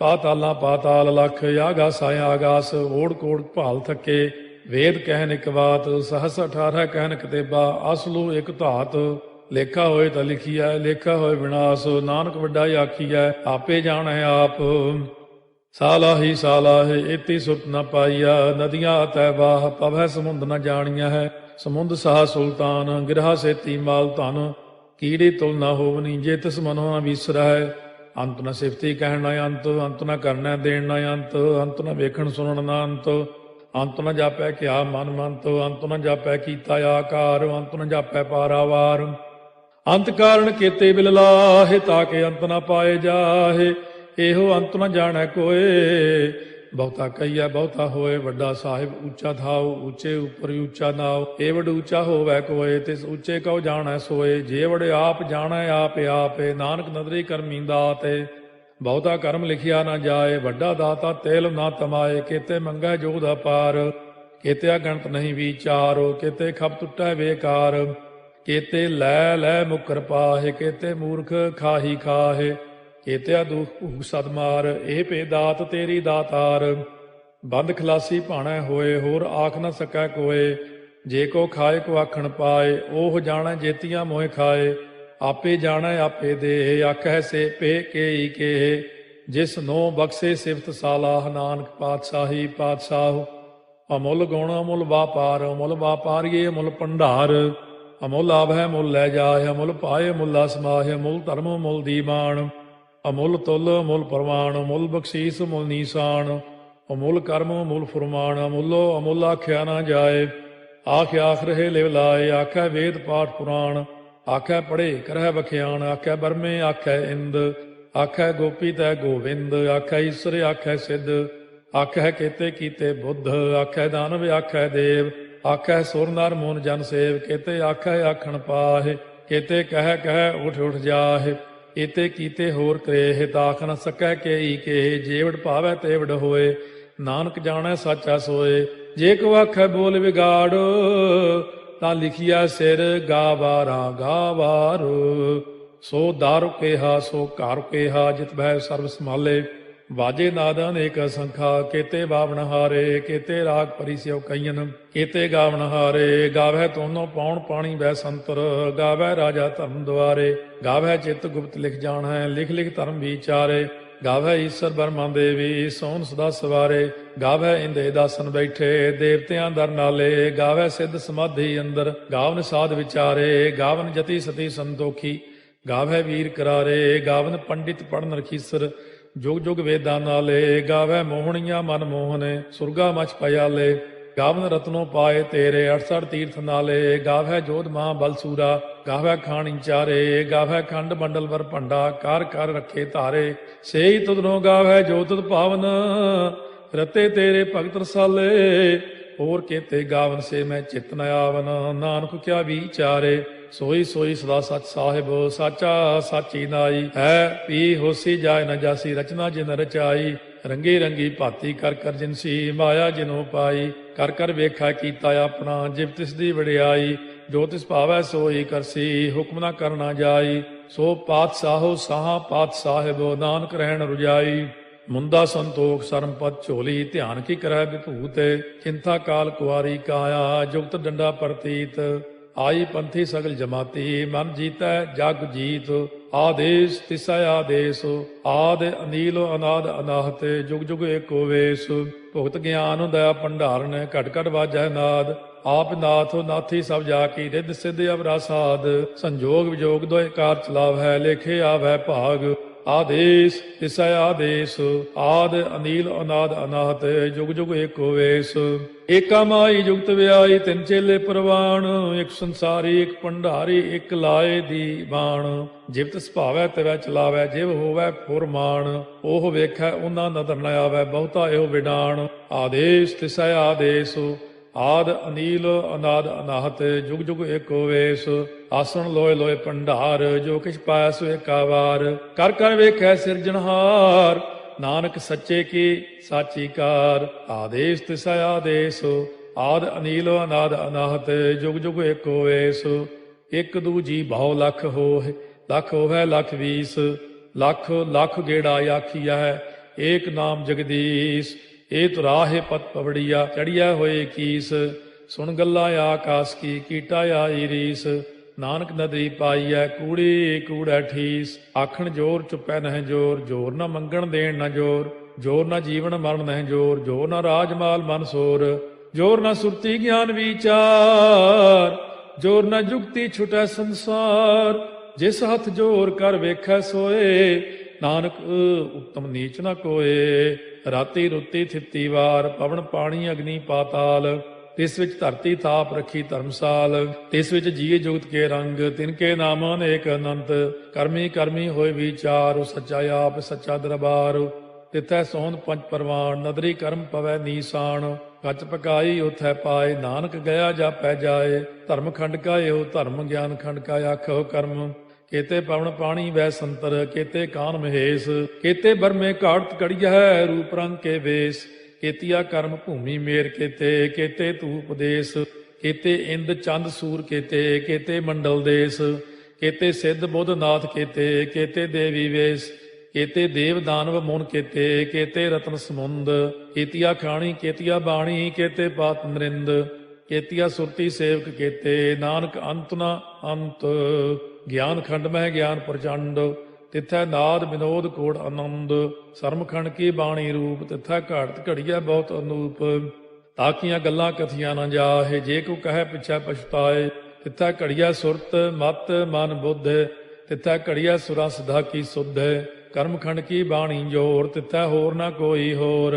ਪਾਤਾਲਾਂ ਪਾਤਾਲ ਲਖ, ਆਗਾਸਾਂ ਆਗਾਸ। ਓੜ ਕੋੜ ਭਾਲ ਥੱਕੇ, ਵੇਦ ਕਹਿਨ ਇਕ ਬਾਤ। ਸਹਸ 18 ਕਹਿਨ ਕਤੇਬਾ, ਅਸਲੂ ਇਕ ਧਾਤ। ਲੇਖਾ ਹੋਏ ਤਾਂ ਲਿਖੀਐ, ਲੇਖਾ ਹੋਏ ਵਿਨਾਸ਼। ਨਾਨਕ ਵੱਡਾ ਆਖੀਐ, ਆਪੇ ਜਾਣੈ ਆਪ। ਸਾਲਾਹੀ ਸਾਲਾਹੇ, ਏਤੀ ਸੁਰਤ ਨ ਪਾਈਆ। ਨਦੀਆਂ ਅਤੈ ਬਾਹ, ਪਵੈ ਸਮੁੰਦ ਨ ਜਾਣੀਐ ਹੈ। ਸਮੁੰਦ ਸਾਹ ਸੁਲਤਾਨ, ਗਿਰਹਾ ਸੇਤੀ ਮਾਲ ਧਨ। ਕੀੜੀ ਤੁਲ ਨ ਹੋਵਨੀ, ਜੇ ਤਿਸ ਮਨੋ ਨ ਵਿਸਰੈ। ਅੰਤ ਨ ਸਿਫਤੀ ਕਹਿਣ ਨ ਅੰਤ, ਅੰਤ ਨ ਕਰਨੈ ਦੇਣ ਨ ਅੰਤ। ਅੰਤ ਨ ਵੇਖਣ ਸੁਣਨ ਨ ਅੰਤ, ਅੰਤ ਨ ਜਾਪੈ ਕਿਆ ਮਨ ਮੰਤ। ਅੰਤ ਨ ਜਾਪੈ ਕੀਤਾ ਆਕਾਰ, ਅੰਤ ਨ ਜਾਪੈ ਪਾਰਾਵਾਰ। ਅੰਤ ਕਾਰਨ ਕੀਤੇ ਬਿਲ ਲਾਹੇ, ਤਾਕੇ ਅੰਤ ਨ ਪਾਏ ਜਾਹੇ। ਇਹੋ ਅੰਤ ਨ ਜਾਣੈ ਕੋਏ, ਬਹੁਤਾ ਕਹੀਐ ਬਹੁਤਾ ਹੋਏ। ਵੱਡਾ ਸਾਹਿਬ ਉੱਚਾ ਥਾਉ, ਉੱਚੇ ਉੱਪਰ ਉੱਚਾ ਨਾਉ। ਏ ਵਡ ਉੱਚਾ ਹੋਵੈ ਕੋਏ, ਤਿਸ ਉੱਚੇ ਕਉ ਜਾਣੈ ਸੋਏ। ਜੇ ਵਡ ਆਪ ਜਾਣੈ ਆਪੇ ਆਪੇ, ਨਾਨਕ ਨਦਰੀ ਕਰਮੀ ਦਾਤੇ। ਬਹੁਤਾ ਕਰਮ ਲਿਖਿਆ ਨਾ ਜਾਏ, ਵੱਡਾ ਦਾਤਾ ਤੇਲ ਨਾ ਤਮਾਏ। ਕੇਤੇ ਮੰਗੈ ਜੋਧ ਅਪਾਰ, ਕੇਤੇ ਅਗਣਤ ਨਹੀਂ ਵਿਚਾਰੋ। ਕੇਤੇ ਖਪ ਟੁੱਟੈ ਬੇਕਾਰ, ਕੇਤੇ ਲੈ ਲੈ ਮੁਕਰ ਪਾਹੇ। ਕੇਤੇ ਮੂਰਖ ਖਾਹੀ ਖਾਹੇ, ਕੇਤਿਆ ਦੁਖ ਭੂਖ ਸਦਮਾਰ, ਇਹ ਭੇ ਦਾਤ ਤੇਰੀ ਦਾਤਾਰ। ਬੰਦ ਖਲਾਸੀ ਭਾਣੈ ਹੋਏ, ਹੋਰ ਆਖ ਨ ਸਕੈ ਕੋਏ। ਜੇ ਕੋ ਖਾਏ ਕੋ ਆਖਣ ਪਾਏ, ਉਹ ਜਾਣੈ ਜੇਤੀਆਂ ਮੋਹਿ ਖਾਏ। ਆਪੇ ਜਾਣੈ ਆਪੇ ਦੇ, ਆਖੈ ਸੇ ਪੇ ਕੇਈ ਕੇ। ਜਿਸ ਨੋ ਬਖਸ਼ੇ ਸਿਫਤ ਸਾਲਾਹ, ਨਾਨਕ ਪਾਤਸ਼ਾਹੀ ਪਾਤਸ਼ਾਹ। ਅਮੁੱਲ ਗੁਣ ਅਮੁੱਲ ਵਾਪਾਰ, ਅਮੁੱਲ ਵਾਪਾਰੀਏ ਅਮੁੱਲ ਭੰਡਾਰ। ਅਮੁੱਲ ਆਵਹਿ ਮੁੱਲ ਲੈ ਜਾਏ, ਅਮੁੱਲ ਪਾਏ ਮੁੱਲਾ ਸਮਾਹਿ। ਅਮੁੱਲ ਧਰਮ ਅਮੁੱਲ ਦੀਵਾਨ, ਅਮੁੱਲ ਤੁਲ ਅਮੁੱਲ ਪ੍ਰਵਾਨ। ਅਮੁੱਲ ਬਖਸ਼ੀਸ ਅਮੁੱਲ ਨੀਸਾਨ, ਅਮੁੱਲ ਕਰਮ ਅਮੁੱਲ ਫੁਰਮਾਨ। ਅਮੁੱਲੋ ਅਮੁੱਲ ਆਖਿਆ ਨਾ ਜਾਏ, ਆਖ ਆਖ ਰਹੇ ਲਿਵ ਲਾਏ। ਆਖੈ ਵੇਦ ਪਾਠ ਪੁਰਾਣ, ਆਖੈ ਪੜ੍ਹੇ ਕਰਹਿ ਬਖਿਆਣ। ਆਖੈ ਬਰਮੇ ਆਖੈ ਇੰਦ, ਆਖੈ ਗੋਪੀ ਤੈ ਗੋਵਿੰਦ। ਆਖੈ ਈਸਰ ਆਖੈ ਸਿੱਧ, ਆਖੈ ਕੇਤੇ ਕੀਤੇ ਬੁੱਧ। ਆਖੈ ਦਾਨਵ ਆਖੈ ਦੇਵ, ਆਖੈ ਸੁਰ ਨਰ ਮੂਨ ਜਨ ਸੇਵ। ਕੇਤੇ ਆਖੈ ਆਖਣ ਪਾਹਿ, ਕੇਤੇ ਕਹਿ ਕਹਿ ਉਠ ਉਠ ਜਾਹਿ। ਏਤੇ ਕੀਤੇ ਹੋਰ ਕਰੇਹ, ਤਾਖ ਨ ਸਕੈ ਕੇਈ ਕੇ। ਜੇਵੜ ਭਾਵੈ ਤੇਵੜ ਹੋਏ, ਨਾਨਕ ਜਾਣੈ ਸਾਚਾ ਸੋਏ। ਜੇ ਕੋ ਆਖੈ ਬੋਲ ਵਿਗਾੜ, ਤਾਂ ਲਿਖਿਆ ਸਿਰ ਗਾਵਾਰਾ ਗਾਵਾਰ। ਸੋ ਦਾਰੂ ਕੇਹਾ ਸੋ ਘਰ ਕੇਹਾ, ਜਿਤ ਬਹਿ ਸਰਬ ਸੰਭਾਲੇ। ਵਾਜੇ ਨਾਦ ਅਨੇਕ ਸੰਖਾ, ਕੇਤੇ ਬਾਵਣ ਹਾਰੇ। ਕੇਤੇ ਰਾਗ ਪਰੀ ਸਿਓ ਕਈਨ, ਕੇਤੇ ਗਾਵਣ ਹਾਰੇ। ਗਾਵੈ ਤੋਨੋ ਪਾਉਣ ਪਾਣੀ ਬੈ ਸੰਤਰ, ਗਾਵੈ ਰਾਜਾ ਧਰਮ ਦੁਆਰੇ। ਗਾਵੈ ਚਿਤ ਗੁਪਤ ਲਿਖ ਜਾਣੈ, ਲਿਖ ਲਿਖ ਧਰਮ ਵਿਚਾਰੇ। ਗਾਵੈ ਈਸਰ ਬਰਮਾ ਦੇਵੀ, ਸੋਨ ਸਦਾ ਸਵਾਰੇ। ਗਾਵੈ ਇੰਦੇ ਦਾਸਨ ਬੈਠੇ, ਦੇਵਤਿਆਂ ਦਰ ਨਾਲੇ। ਗਾਵੈ ਸਿੱਧ ਸਮਾਧੀ ਅੰਦਰ, ਗਾਵਨ ਸਾਧ ਵਿਚਾਰੇ। ਗਾਵਨ ਜਤੀ ਸਤੀ ਸੰਤੋਖੀ, ਗਾਵੈ ਵੀਰ ਕਰਾਰੇ। ਗਾਵਨ ਪੰਡਿਤ ਪੜਨ ਰਖੀਸਰ, ਜੁਗ ਜੁਗ ਵੇਦਾਂ ਨਾਲੇ। ਗਾਵੈ ਮੋਹਣੀਆਂ ਮਨ ਮੋਹਨੇ, ਸੁਰਗਾ ਮਚ ਪਿਆਲੇ। ਗਾਵਨ ਰਤਨੋ ਪਾਏ ਤੇਰੇ, 68 ਤੀਰਥ ਨਾਲੇ। ਗਾਵੈ ਜੋਧ ਮਹਾ ਬਲਸੂਰਾ, ਗਾਵੈ ਖਾਣੀ ਚਾਰੇ। ਗਾਵੈ ਖੰਡ ਮੰਡਲ ਵਰ ਭੰਡਾ, ਕਰ ਕਰ ਰੱਖੇ ਧਾਰੇ। ਸੇਈ ਤੁਧਨੋ ਗਾਵੈ ਜੋ ਤੁਧ ਭਾਵਨ, ਰਤੇ ਤੇਰੇ ਭਗਤ ਰਸਾਲੇ। ਹੋਰ ਕੇਤੇ ਗਾਵਨ ਸੇ ਮੈਂ ਚਿਤ ਨ ਆਵਨ, ਨਾਨਕ ਕਿਆ ਵਿਚਾਰੇ। ਸੋਈ ਸੋਈ ਸਦਾ ਸਚ ਸਾਹਿਬ, ਸਾਚਾ ਸਾਚੀ ਨਾਈ। ਹੈ ਪੀ ਹੋਸੀ ਜਾਏ ਨ ਜਾਸੀ, ਰਚਨਾ ਜਿਨ ਰਚਾਈ। ਰੰਗੀ ਰੰਗੀ ਭਾਤੀ ਕਰ ਕਰ ਜਿਨਸੀ, ਮਾਇਆ ਜਿਨੋ ਪਾਈ। ਕਰ ਕਰ ਵੇਖਾ ਕੀਤਾ ਆਪਣਾ, ਜਿਵ ਤਿਸ ਦੀ ਵਡਿਆਈ। ਜੋ ਤਿਸ ਭਾਵੈ ਸੋਈ ਕਰਸੀ, ਹੁਕਮ ਨਾ ਕਰਨਾ ਜਾਈ। ਸੋ ਪਾਤਸ਼ਾਹੋ ਸਾਹਾ ਪਾਤ ਸਾਹਿਬ, ਨਾਨਕ ਰਹਿਣ ਰੁਜਾਈ। ਮੁੰਦਾ ਸੰਤੋਖ ਸਰਮਪਦ ਝੋਲੀ, ਧਿਆਨ ਕੀ ਕਰੈ ਵਿਭੂਤ। ਚਿੰਤਾ ਕਾਲ ਕੁਆਰੀ ਕਾਇਆ, ਜੁਗਤ ਡੰਡਾ ਪ੍ਰਤੀਤ। ਆਈ ਪੰਥੀ ਸਗਲ ਜਮਾਤੀ, ਮਨ ਜੀਤੈ ਜਗ ਜੀਤ। ਆਦੇਸ ਤਿਸੈ ਆਦੇਸ, ਆਦ ਅਨੀਲ ਅਨਾਦ ਅਨਾਹਤ। ਜੁਗ ਜੁਗ ਏਕੋ ਵੇਸ, ਭੁਗਤ ਗਿਆਨ ਦਇਆ ਭੰਡਾਰਨ। ਘਟ ਘਟ ਵਾਜੈ ਨਾਦ, ਆਪ ਨਾਥ ਨਾਥੀ ਸਭ ਜਾ ਕੀ। ਰਿੱਧ ਸਿੱਧ ਅਵਰਾ ਸਾਧ, ਸੰਜੋਗ ਵਿਜੋਗ ਦੋਇ ਕਾਰ ਚਲਾਵੈ। ਲੇਖੇ ਆਵੈ ਭਾਗ, ਆਦੇਸ ਤਿਸੈ ਆਦੇਸ। ਆਦ ਅਨੀਲ ਅਨਾਦ ਅਨਾਹਤ, ਜੁਗ ਜੁਗ ਏਕੋ ਵੇਸ। ਏਕਾ ਮਾਈ ਜੁਗਤ ਵਿਆਈ, ਤਿੰਨ ਚੇਲੇ ਪ੍ਰਵਾਨ। ਇੱਕ ਸੰਸਾਰੀ ਇੱਕ ਭੰਡਾਰੀ, ਇੱਕ ਲਾਏ ਦੀ ਬਾਣ। ਜਿਵ ਤਿਸ ਭਾਵੈ ਤਿਵੈ ਚਲਾਵੈ, ਜਿਵ ਹੋਵੈ ਫੁਰਮਾਨ। ਉਹ ਵੇਖੈ ਉਹਨਾਂ ਨਦਰ ਨ ਆਵੈ, ਬਹੁਤਾ ਇਹੋ ਵਿਡਾਣ। ਆਦੇਸ ਤਿਸੈ ਆਦੇਸ, ਆਦ ਅਨੀਲ ਅਨਾਦ ਅਨਾਹਤ, ਜੁਗ ਜੁਗ ਏਕੋ ਵੇਸ। ਆਸਣ ਲੋਏ ਲੋਏ ਭੰਡਾਰ, ਜੋ ਕਿਛ ਪਾਇਆ ਸੋ ਏਕਾ ਵਾਰ। ਕਰ ਕਰ ਵੇਖੈ ਸਿਰਜਣਹਾਰ, ਨਾਨਕ ਸੱਚੇ ਕੀ ਸਾਚੀ ਕਾਰ। ਆਦੇਸ ਤਿਸੈ ਆਦੇਸ, ਆਦ ਅਨੀਲ ਅਨਾਦ ਅਨਾਹਤ, ਜੁਗ ਜੁਗ ਏਕੋ ਵੇਸ। ਇੱਕ ਦੂਜੀ ਬਹੁ ਲਖ ਹੋਇ, ਲਖ ਹੋਵੈ ਲਖ ਵੀਸ। ਲਖ ਲਖ ਗੇੜਾ ਆਖੀਐ, ਏਕ ਨਾਮ ਜਗਦੀਸ਼। ਇਹ ਤੁਰਾਹੇ ਪਤ ਪਵੜੀਆ, ਚੜੀਆ ਹੋਏ ਕੀਸ। ਸੁਣ ਗੱਲਾਂ ਆਕਾਸ ਕੀ, ਕੀਟਾ ਆਈ ਰੀਸ। ਨਾਨਕ ਨਦਰੀ ਪਾਈਐ, ਕੂੜੀ ਕੂੜੈ ਠੀਸ। ਆਖਣ ਜੋਰ ਚੁੱਪੈ ਨਹਿ ਜੋਰ, ਜੋਰ ਨਾ ਮੰਗਣ ਦੇਣ ਨਾ ਜੋਰ। ਜੋਰ ਨਾ ਜੀਵਨ ਮਰਨ ਨਹਿ ਜੋਰ, ਜੋਰ ਨਾ ਰਾਜ ਮਾਲ ਮਨ ਸੋਰ। ਜੋਰ ਨਾ ਸੁਰਤੀ ਗਿਆਨ ਵਿਚਾਰ, ਜੋਰ ਨਾ ਜੁਗਤੀ ਛੁਟੈ ਸੰਸਾਰ। ਜਿਸ ਹੱਥ ਜੋਰ ਕਰ ਵੇਖੈ ਸੋਏ, ਨਾਨਕ ਉਤਮ ਨੀਚ ਨ ਕੋਏ। ਰਾਤੀ ਰੁੱਤੀ ਥਿੱਤੀ ਵਾਰ, ਪਵਨ ਪਾਣੀ ਅਗਨੀ ਪਾਤਾਲ। ਤਿਸ ਵਿੱਚ ਧਰਤੀ ਥਾਪ ਰੱਖੀ ਧਰਮਸਾਲ। ਤਿਸ ਵਿੱਚ ਜੀਏ ਜੁਗਤ ਕੇ ਰੰਗ, ਤਿਨ ਕੇ ਨਾਮ ਅਨੇਕ ਅਨੰਤ। ਕਰਮੀ ਕਰਮੀ ਹੋਏ ਵਿਚਾਰ, ਸੱਚਾ ਆਪ ਸੱਚਾ ਦਰਬਾਰ। ਤਿਥੈ ਸੋਹਣ ਪੰਜ ਪਰਵਾਨ, ਨਦਰੀ ਕਰਮ ਪਵੈ ਨੀਸਾਨ। ਕੱਚ ਪਕਾਈ ਉਥੈ ਪਾਏ, ਨਾਨਕ ਗਿਆ ਜਾਪੈ ਜਾਏ। ਧਰਮ ਖੰਡ ਕਾ ਇਹੋ ਧਰਮ, ਗਿਆਨ ਖੰਡ ਕਾ ਆਖੋ ਕਰਮ। ਕੇਤੇ ਪਵਨ ਪਾਣੀ ਵੈ ਸੰਤਰ, ਕੇਤੇ ਕਾਨ ਮਹੇਸ਼। ਕੇਤੇ ਬਰਮੇ ਘਾੜਤ ਕੜੀਐ, ਰੂਪ ਰੰਗ ਕੇ ਵੇਸ। ਕੇਤੀਆ ਕਰਮ ਭੂਮੀ ਮੇਰ ਕੇਤੇ, ਕੇਤੇ ਤੂ ਉਪਦੇਸ। ਕੇਤੇ ਇੰਦ ਚੰਦ ਸੂਰ ਕੇਤੇ, ਕੇਤੇ ਮੰਡਲ ਦੇਸ। ਕੇਤੇ ਸਿੱਧ ਬੁੱਧ ਨਾਥ ਕੇਤੇ, ਕੇਤੇ ਦੇਵੀ ਵੇਸ। केते देव दानव मुन केते, केते रत्न समुंद, केतिया खाणी केतिया बाणी, केते पात नरिंद, केतिया सुरती सेवक केते, नानक अंत न अंत। ज्ञान खंड मह ज्ञान प्रचंड, तिथै नाद विनोद कोड़ आनंद। सरमखंड की बाणी रूप, तिथै घाड़त घड़िया बहुत अनूप। ताकियां गल्लां कथियां न जाहे, जे को कहे पिछै पछताए। तिथै घड़िया सुरत मत मन बुद्ध, तिथै घड़िया सुरा सदा की सुध। कर्मखंड की बाणी जोर, तिथै होर न कोई होर।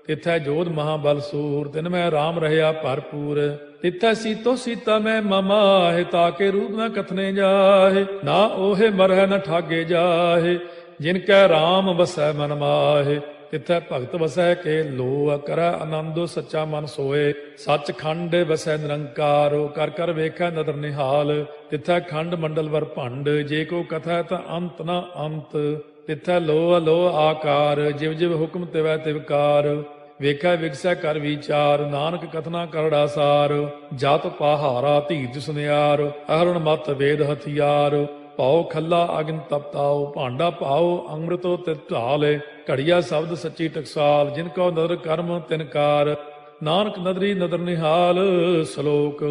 तिथै जोध महाबल सूर, तिन में राम रहया भरपूर। तिथै सीतो सीता में ममाहे, ताके रूप न कथने जाहे। ना ओहे मरह न ठागे जाहे, जिनकै राम बसै मन माहे। तिथै भगत वसै के लो, करੈ आनंदो सच्चा मन सोए। सच खंड वसै निरंकारो, कर कर वेखै नदर निहाल। तिथै खंड मंडल वर भंड, जे को कथै ता अंत न अंत। तिथै लो अलो आकार, जिव जिव हुक्म तिवै तिवकार। ਵੇਖੈ ਵਿਗਸੈ ਕਰ ਵਿਚਾਰ, ਨਾਨਕ ਕਥਨਾ ਕਰੜਾ ਸਾਰ। ਜਤ ਪਹਾਰਾ ਧੀਰਜ ਸੁਨਿਆਰ, ਅਹਰਣ ਮਤ ਵੇਦ ਹਥਿਆਰ। ਪਾਉ ਖੱਲਾ ਅਗਨ ਤਪਤਾਓ, ਭਾਂਡਾ ਪਾਓ ਅੰਮ੍ਰਿਤੋ ਤਿਤ ਢਾਲੇ। ਘੜੀਆ ਸ਼ਬਦ ਸੱਚੀ ਟਕਸਾਲ, ਜਿਨ ਕੋ ਨਦਰ ਕਰਮ ਤਿਨਕਾਰ। ਨਾਨਕ ਨਦਰੀ ਨਦਰ ਨਿਹਾਲ। ਸ਼ਲੋਕ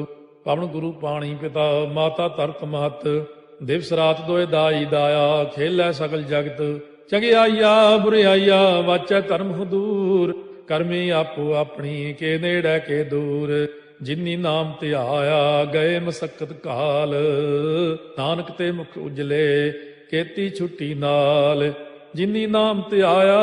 ਪਵਨ ਗੁਰੂ ਪਾਣੀ ਪਿਤਾ, ਮਾਤਾ ਧਰਤ ਮਹਤ। ਦਿਵਸ ਰਾਤ ਦੋਇ ਦਾਈ ਦਾਇਆ, ਖੇਲੈ ਸਗਲ ਜਗਤ। ਚੰਗਿਆਈਆ ਬੁਰਿਆਈਆ, ਵਾਚੈ ਧਰਮ ਹਦੂਰ। ਕਰਮੀ ਆਪੋ ਆਪਣੀ, ਕੇ ਨੇੜੇ ਕੇ ਦੂਰ। ਜਿਨੀ ਨਾਮ ਧਿਆਇਆ, ਗਏ ਮਸਕਤ ਕਾਲ। ਨਾਨਕ ਤੇ ਮੁਖ ਉਜਲੇ, ਕੀਤੀ ਛੁੱਟੀ ਨਾਲ। ਜਿਨੀ ਨਾਮ ਧਿਆਇਆ,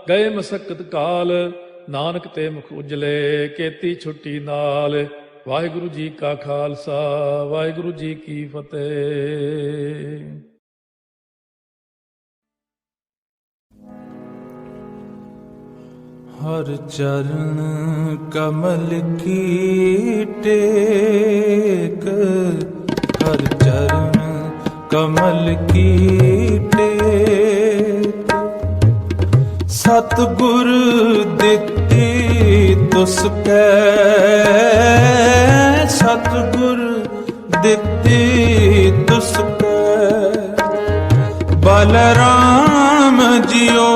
ਗਏ ਮਸਕਤ ਕਾਲ। ਨਾਨਕ ਤੇ ਮੁਖ ਉਜਲੇ, ਕੀਤੀ ਛੁੱਟੀ ਨਾਲ। ਵਾਹਿਗੁਰੂ ਜੀ ਕਾ ਖਾਲਸਾ, ਵਾਹਿਗੁਰੂ ਜੀ ਕੀ ਫਤਿਹ। हर चरण कमल की टेक, हर चरण कमल की टेक। सतगुर दित्ती तुसकै, सतगुर दित्ती तुसकै। बलराम जियो,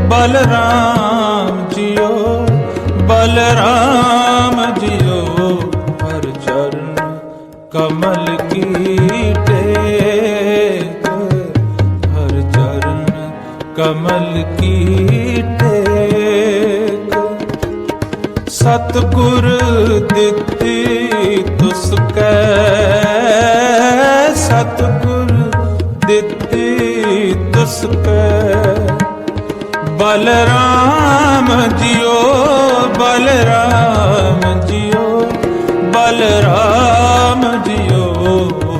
बलराम जियो, बलराम जियो। हर चरण कमल की टेक, हर चरण कमल की टेक। सतगुर दित्ती तुसकै, सतगुर दित्ती तुसकै। बलराम जियो, बलराम जियो, बलराम जियो।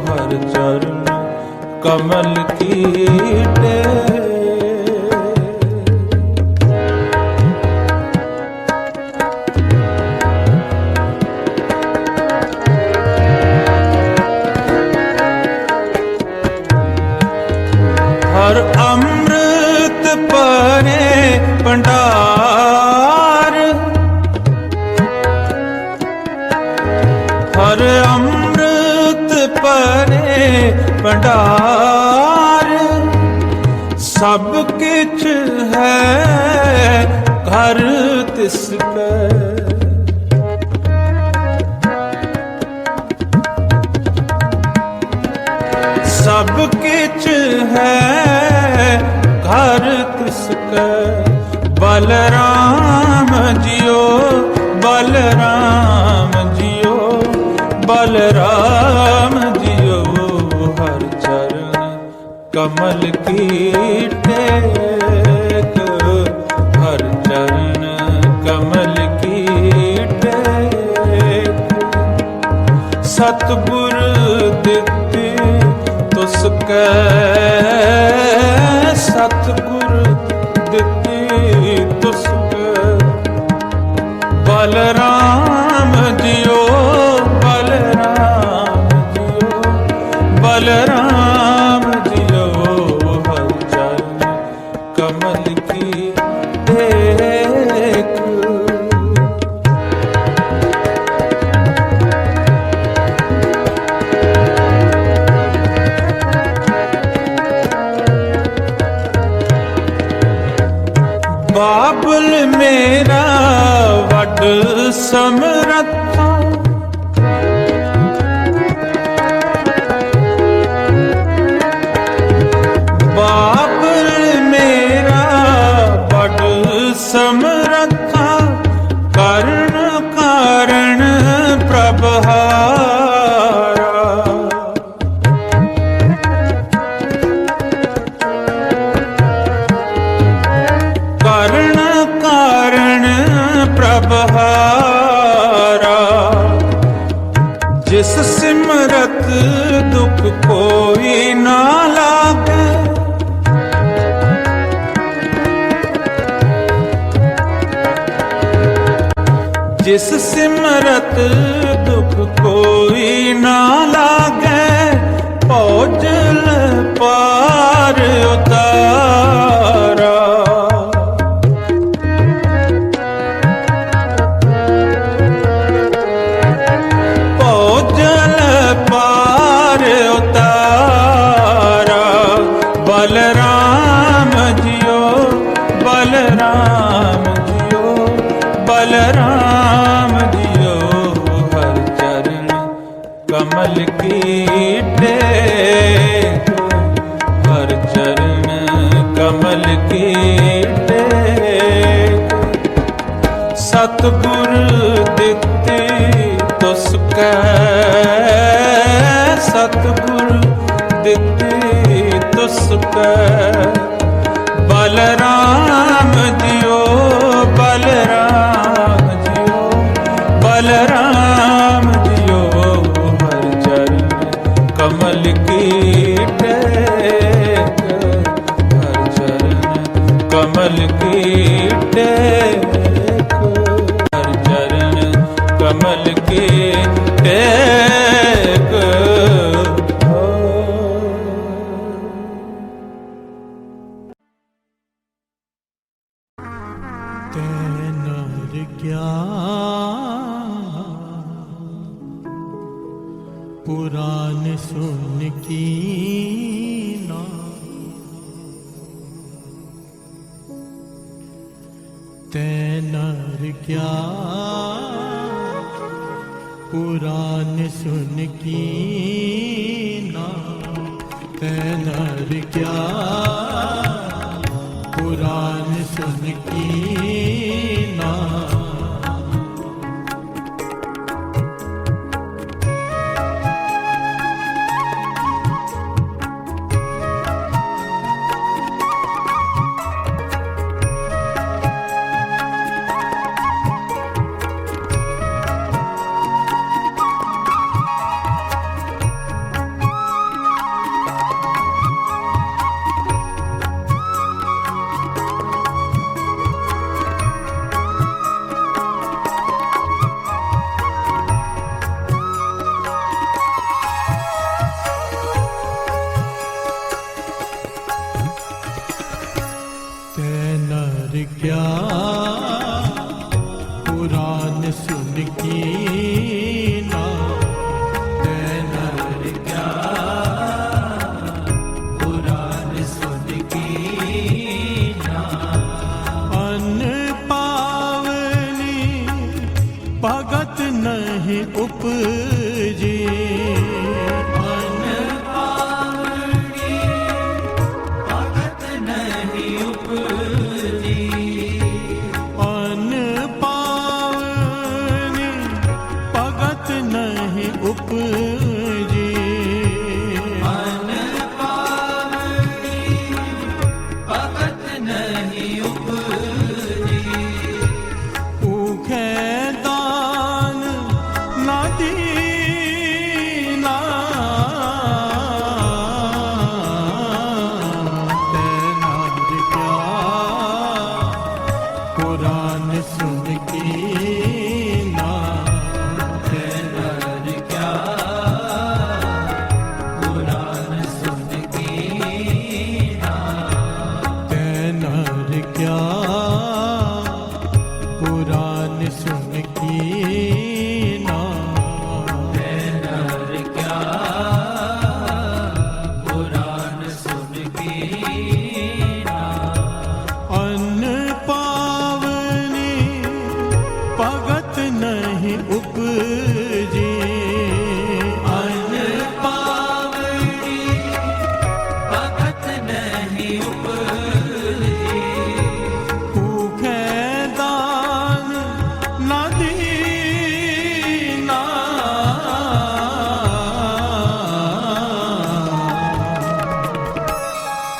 हर चरण कमल की टेक। हर अमृत परे भंडार, हर अमृत परे भंडार। सब किछ है घर तिसकै, सब किछ है घर तिसकै। बलराम जियो, बलराम जियो, बलराम जियो। हर चरण कमल की टेक, हर चरण कमल की टेक। सतगुर दित्ती तुसकै, सतगुर दित्ती तुसकै। बलराम जियो, बलराम जियो, बलराम जियो। हर चरण कमल की टेक। ਬਾਬਲ ਮੇਰਾ ਵੱਡ ਸਮਰੱਥਾ, ਬਾਬਲ ਮੇਰਾ ਵੱਡ ਸਮਰੱਥਾ, ਕਰਨ ਕਾਰਣ ਪ੍ਰਭ ਹਾਰਾ। ਕਰਨ ਕਾਰਣ ਪ੍ਰਭ ਹਾਰਾ, ਜਿਸ ਸਿਮਰਤ ਦੁਖ ਕੋਈ ਨਾ ਲਾਗੇ, ਜਿਸ ਸਿਮਰਤ ਦੁਖ ਕੋਈ ਨਾ ਲਾਗੇ, ਭੋਜਲ ਪਾਰ ਉਤਾਰਾ। ਭੋਜਲ ਪਾਰ ਉਤਾਰਾ, Balram JIO, Balram JIO, Balram JIO, ਹਰ ਚਰਨ ਕਮਲ ਕੀ ਟੇਕ, ਹਰ ਚਰਨ ਕਮਲ ਕੀ ਟੇਕ। ਸਤਿਗੁਰ ਦਿੱਤੀ ਤੁਸ ਕੈ, ਸਤਿਗੁਰ ਦਿੱਤੀ ਤੁਸ ਕੈ, Balram JIO, Balram JIO, Balram JIO, ਹਰ ਚਰਨ ਕਮਲ ਕੀ ਟੇਕ, ਹਰ ਚਰਨ ਕਮਲ ਕੀ ਟੇਕ, ਹਰ ਚਰਨ ਕਮਲ ਕੀ ਟੇਕ। ਤੈਨਰ ਕਿਆ ਪੁਰਾਨ ਸੁਨ ਕੀਨਾ, ਤੈਨਰ ਕਿਆ ਪੁਰਾਨ ਸੁਨ ਕੀਨਾ, ਤੈਨਰ ਕਿਆ पुराण सुन कीना। क्या पुराण सुन कीना, तैनर क्या पुराण सुन कीना। अन्न पावनी भगत नहीं उपजी, उपजी अन पावनी भगत नहीं उपजी। ऊखे दान ना दीना, तैनार क्या पुराण सुन कीना, तैनार क्या पुराण सुन कीना, तैनार क्या पुराण सुन कीना, तैनार क्या पुराण सुन कीना। अन्न पा उपजी। अन पावड़ी भगत नहीं उपजी। भूखे दान न दीना,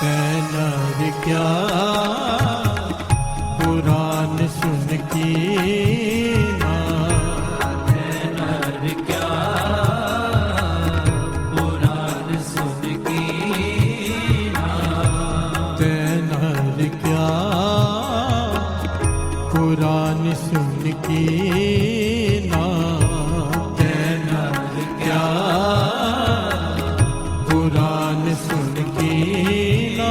नर क्या पुराण सुन की ना। नर क्या पुराण सुन की नर क्या पुराण सुन की ना। नर क्या पुराण सुन की ना।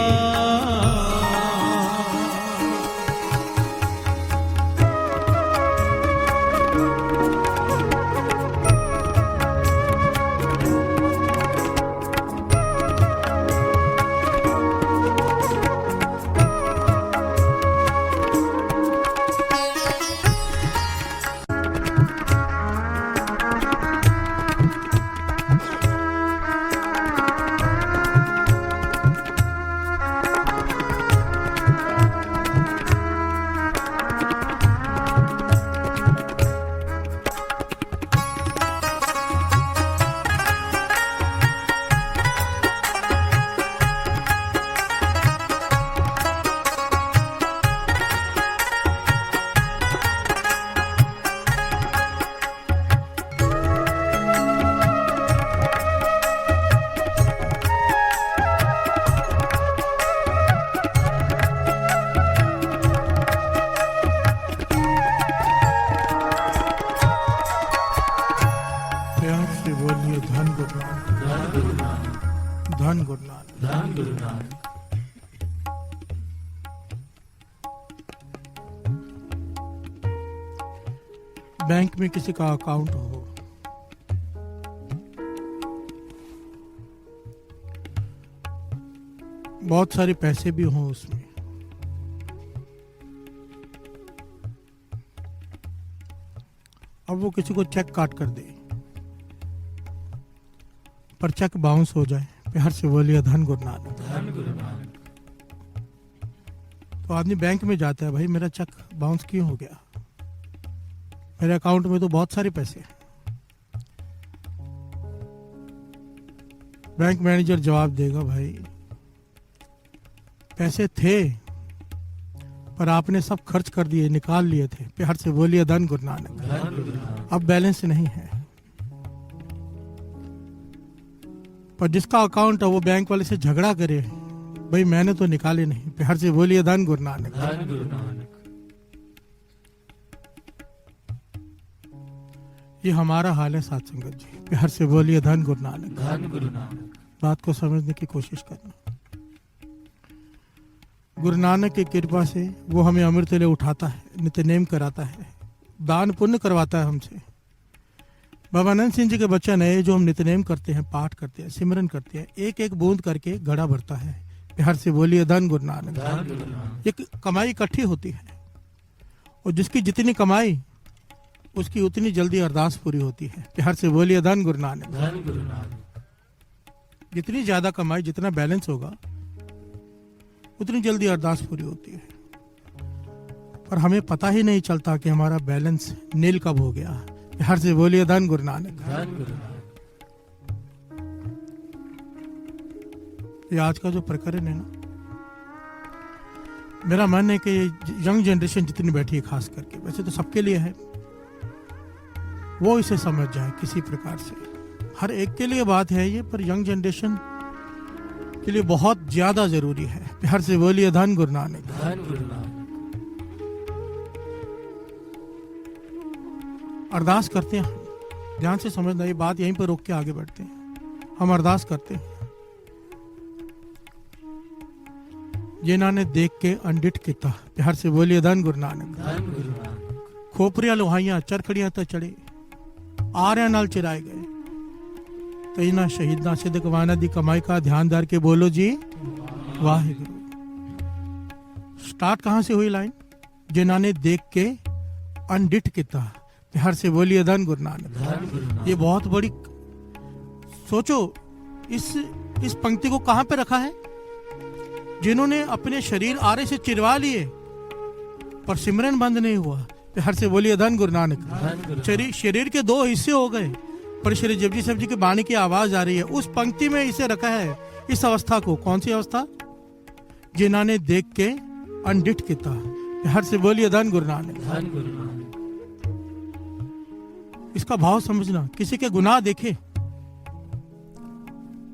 प्यार से बोलिए धन गुरु नानक, धन गुरु नानक। धन गुरु नानक। बैंक में किसी का अकाउंट हो, बहुत सारे पैसे भी हों उसमें, अब वो किसी को चेक काट कर दे, पर चेक बाउंस हो जाए, प्यार से बोलिए धन गुरु नानक। धन गुरु नानक। तो आदमी बैंक में जाता है, भाई मेरा चेक बाउंस क्यों हो गया, मेरे अकाउंट में तो बहुत सारे पैसे हैं। बैंक मैनेजर जवाब देगा, भाई पैसे थे पर आपने सब खर्च कर दिए, निकाल लिए थे, प्यार से बोलिए धन गुरु नानक। धन गुरु नानक। अब बैलेंस नहीं है। पर जिसका अकाउंट है वो बैंक वाले से झगड़ा करे, भाई मैंने तो निकाले नहीं, प्यार से बोलिए धन गुरु नानक। धन गुरु नानक। ये हमारा हाल है साथ संगत जी, प्यार से बोलिए धन गुरु नानक। धन गुरु नानक। बात को समझने की कोशिश करना। गुरु नानक की कृपा से वो हमें अमृत ले उठाता है, नित्य नेम कराता है, दान पुण्य करवाता है हमसे। बाबा आनंद सिंह जी के वचन है, जो हम नित्यनेम करते हैं, पाठ करते हैं, सिमरन करते हैं, एक एक बूंद करके घड़ा भरता है, प्यार से बोलिए धन गुरु नानक। धन गुरु नानक। एक कमाई इकट्ठी होती है और जिसकी जितनी कमाई उसकी उतनी जल्दी अरदास पूरी होती है, प्यार से बोलिए धन गुरु नानक। धन गुरु नानक। जितनी ज्यादा कमाई, जितना बैलेंस होगा, उतनी जल्दी अरदास पूरी होती है। पर हमें पता ही नहीं चलता कि हमारा बैलेंस नील कब हो गया, प्यार से बोलिए धन गुरु नानक। धन गुरु नानक। ये आज का जो प्रकरण है ना, मेरा मन है कि यंग जनरेशन जितनी बैठी है, खास करके, वैसे तो सबके लिए है, वो इसे समझ जाए किसी प्रकार से। हर एक के लिए बात है ये, पर यंग जनरेशन के लिए बहुत ज्यादा जरूरी है, प्यार से बोलिए धन गुरु नानक। धन गुरु नानक। अरदास करते हैं, ध्यान से समझना, ये बात यहीं पर रोक के आगे बढ़ते हैं। हम अरदास करते हैं, ये नाने देख के अंडिट किता, प्यार से बोलिए धन गुरु नानक। धन गुरु नानक। खोपरियां लोहाइयां चरखड़ियां तो चढ़े, आर्या नाल चिराए गए, तो इना शहीदां सिद्धकवाना दी कमाई का ध्यानदार के बोलो जी वाहिगुरु। स्टार्ट कहां से हुई लाइन, जिन्होंने देख के अनडिट किता, बिहार से बोलिए धन गुरु नानक। धन गुरु नानक। ये बहुत बड़ी, सोचो इस पंक्ति को कहां पे रखा है? जिन्होंने अपने शरीर आरे से चिरवा लिए पर सिमरन बंद नहीं हुआ। बिहार से बोलिए धन गुरु नानक। धन गुरु। शरीर के 2 हिस्से हो गए पर श्री जपजी साहब जी की वाणी की आवाज आ रही है। उस पंक्ति में इसे रखा है, इस अवस्था को। कौन सी अवस्था? जिन्होंने देख के अनडिठ किता। बिहार से बोलिए धन गुरु नानक। धन गुरु नानक। इसका भाव समझना। किसी के गुनाह देखे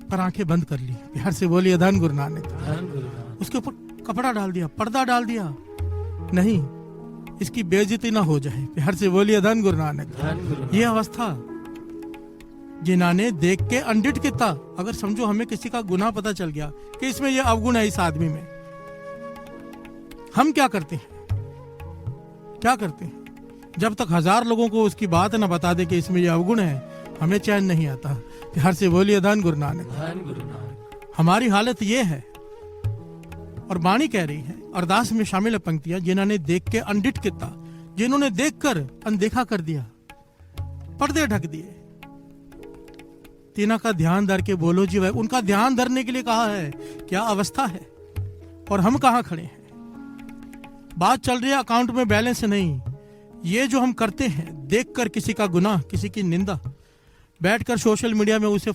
पर आंखें बंद कर ली। बिहार से बोलिए धन गुरु नानक। धन गुरु नानक। उसके ऊपर कपड़ा डाल दिया, पर्दा डाल दिया, नहीं इसकी बेइज्जती ना हो जाए। बिहार से बोलिए धन गुरु नानक। धन गुरु नानक। ये अवस्था जिन्होंने देख के अनडिठ किता। अगर समझो हमें किसी का गुनाह पता चल गया कि इसमें ये अवगुण है इस आदमी में, हम क्या करते हैं? क्या करते हैं? जब तक 1000 लोगों को उसकी बात ना बता दे कि इसमें ये अवगुण है, हमें चैन नहीं आता। बिहार से बोलिए धन गुरु नानक। धन गुरु नानक। हमारी हालत ये है। और वाणी कह रही है, अरदास में शामिल है पंक्तियां, जिन्होंने देख के अनडिठ किता, जिन्होंने देखकर अनदेखा कर दिया, पर्दे ढक दिए। तीना का ध्यान धर के बोलो जी भाई। उनका ध्यान धरने के लिए कहा है, क्या अवस्था है और हम कहां खड़े हैं। बात चल रही है अकाउंट में बैलेंस नहीं। ये जो हम करते हैं, देखकर किसी का गुनाह, किसी की निंदा, बैठकर सोशल मीडिया में उसे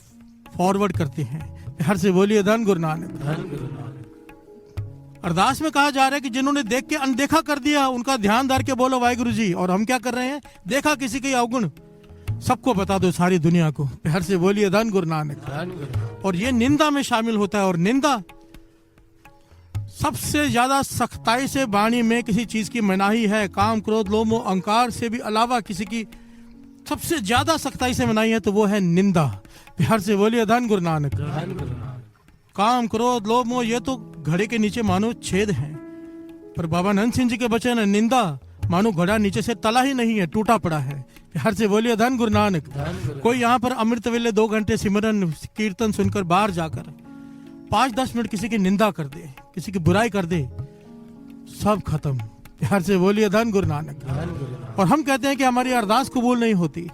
फॉरवर्ड करते हैं। बिहार से बोलिए धन गुरु नानक। धन गुरु नानक। अरदास में कहा जा रहा है कि जिन्होंने देख के अनदेखा कर दिया, उनका ध्यान धर के बोलो वाहिगुरु जी। और हम क्या कर रहे हैं? देखा किसी के अवगुण, सबको बता दो, सारी दुनिया को। बिहार से बोलिए धन गुरु नानक। धन गुरु नानक। और ये निंदा में शामिल होता है। और निंदा सबसे ज्यादा सख्ताई से वाणी में किसी चीज की मनाही है। काम क्रोध लोभ मोह अहंकार से भी अलावा किसी की सबसे ज्यादा सख्ताई से मनाही है तो वो है निंदा। बिहार से बोलिए धन गुरु नानक। धन गुरु नानक। काम क्रोध लोभ मोह ये तो घड़े के नीचे मानो छेद हैं, पर बाबा नंद सिंह जी के वचन है, निंदा मानो घड़ा नीचे से तला ही नहीं है, टूटा पड़ा है। बिहार से बोलिए धन गुरु नानक। धन गुरु। कोई यहाँ पर अमृत वेले 2 घंटे सिमरन कीर्तन सुनकर बाहर जाकर 5-10 मिनट किसी की निंदा कर दे, किसी की बुराई कर दे, सब खत्म। बिहार से बोलिए धन गुरु नानक। धन गुरु नानक। और हम कहते हैं कि हमारी अरदास कबूल नहीं होती,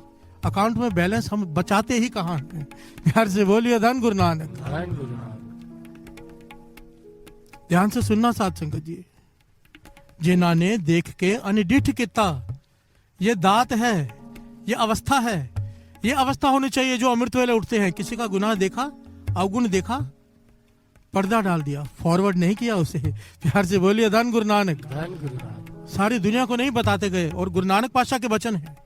अकाउंट में बैलेंस हम बचाते ही कहाँ हैं। बिहार से बोलिए धन गुरु नानक। धन गुरु नानक। ध्यान से सुनना साध संगत जी। जिन्होंने देख के अनडिठ किता, ये दात है, ये अवस्था है। ये अवस्था होनी चाहिए जो अमृत वेले उठते हैं। किसी का गुनाह देखा, अवगुण देखा, पर्दा डाल दिया, फॉरवर्ड नहीं किया उसे। प्यार से बोलिए धन गुरु नानक। धन गुरु नानक। सारी दुनिया को नहीं बताते गए। और गुरु नानक पातशाह के वचन है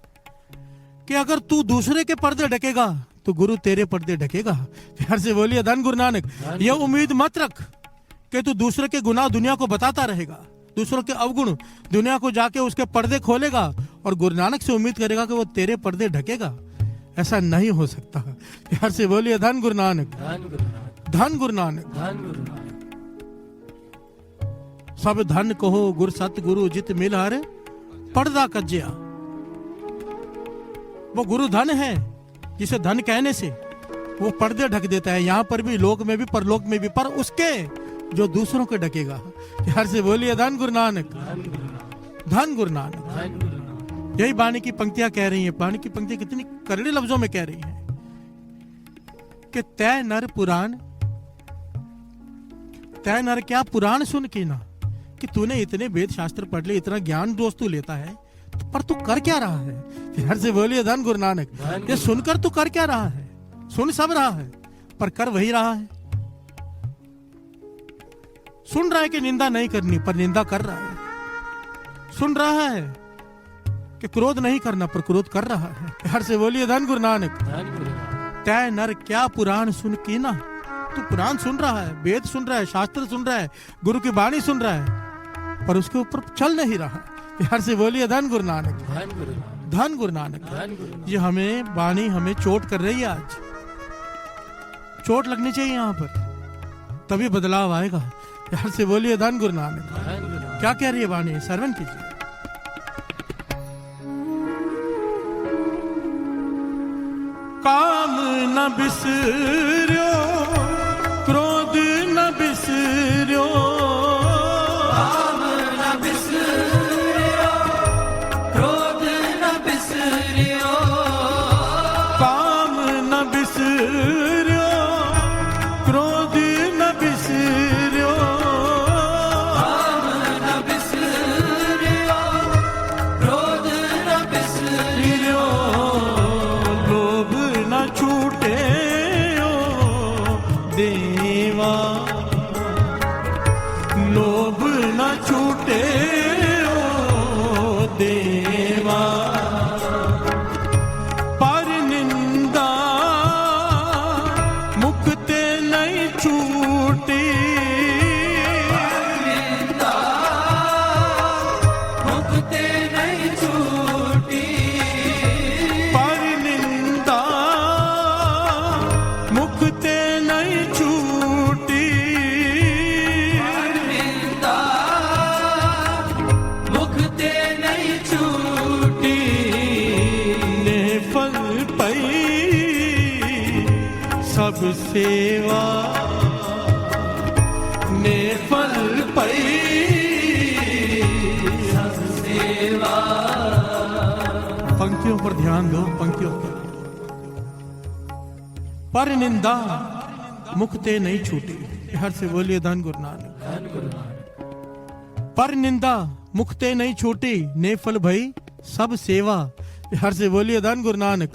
कि अगर तू दूसरे के पर्दे ढकेगा तो गुरु तेरे पर्दे ढकेगा। प्यार से बोलिए धन गुरु नानक। ये उम्मीद मत रख कि तू दूसरे के गुनाह दुनिया को बताता रहेगा, दूसरों के अवगुण दुनिया को जाके उसके पर्दे खोलेगा और गुरु नानक से उम्मीद करेगा कि वो तेरे पर्दे ढकेगा। ऐसा नहीं हो सकता। प्यार से बोलिए धन गुरु नानक। धन गुरु नानक। धन गुरु नानक। धन गुरु नानक। सब धन कहो गुर सतगुरु जित मिल हर पर्दा कज्जिया। वो गुरु धन है जिसे धन कहने से वो पर्दे ढक देता है, यहाँ पर भी, लोक में भी, परलोक में भी, पर उसके जो दूसरों के ढकेगा। प्यार से बोलिए धन गुरु नानक। धन गुरु नानक। धन गुरु नानक। धन गुरु नानक। यही वाणी की पंक्तियां कह रही हैं। वाणी की पंक्तियां कितनी करड़े लफ्जों में कह रही हैं कि तय नर पुराण, तय नर क्या पुराण सुन के ना, कि तूने इतने वेद शास्त्र पढ़ ले, इतना ज्ञान दोस्त तू लेता है, पर तू कर क्या रहा है। प्यार से बोलिए धन गुरु नानक। ये सुनकर तू कर क्या रहा है? सुन सब रहा है पर कर वही रहा है। सुन रहा है कि निंदा नहीं करनी पर निंदा कर रहा है। सुन रहा है कि क्रोध नहीं करना पर क्रोध कर रहा है। प्यार से बोलिए धन गुरु नानक। धन गुरु नानक। तय नर क्या पुराण सुन की ना, तू पुराण सुन रहा है, वेद सुन रहा है, शास्त्र सुन रहा है, गुरु की वाणी सुन रहा है, पर उसके ऊपर चल नहीं रहा। प्यार से बोलिए धन गुरु नानक। धन गुरु नानक। धन गुरु नानक। धन गुरु नानक। ये हमें वाणी हमें चोट कर रही है। आज चोट लगनी चाहिए यहाँ पर, तभी बदलाव आएगा। प्यार से बोलिए धन गुरु नानक। धन गुरु नानक। क्या कह रही है वाणी? श्रवण कीजिए। काम न बिसर्यो, क्रोध न बिसर्यो, काम न बिसर्यो, क्रोध न बिसर्यो, सेवा ने फल पई, सब सेवा। पंक्तियों पर ध्यान दो, पंक्तियों पर। पर निंदा मुख ते नहीं छूटी, हर से बोलिए धन गुरु नानक। पर निंदा मुख ते नहीं छूटी, ने फल भई सब सेवा, हर से बोलिए धन गुरु नानक।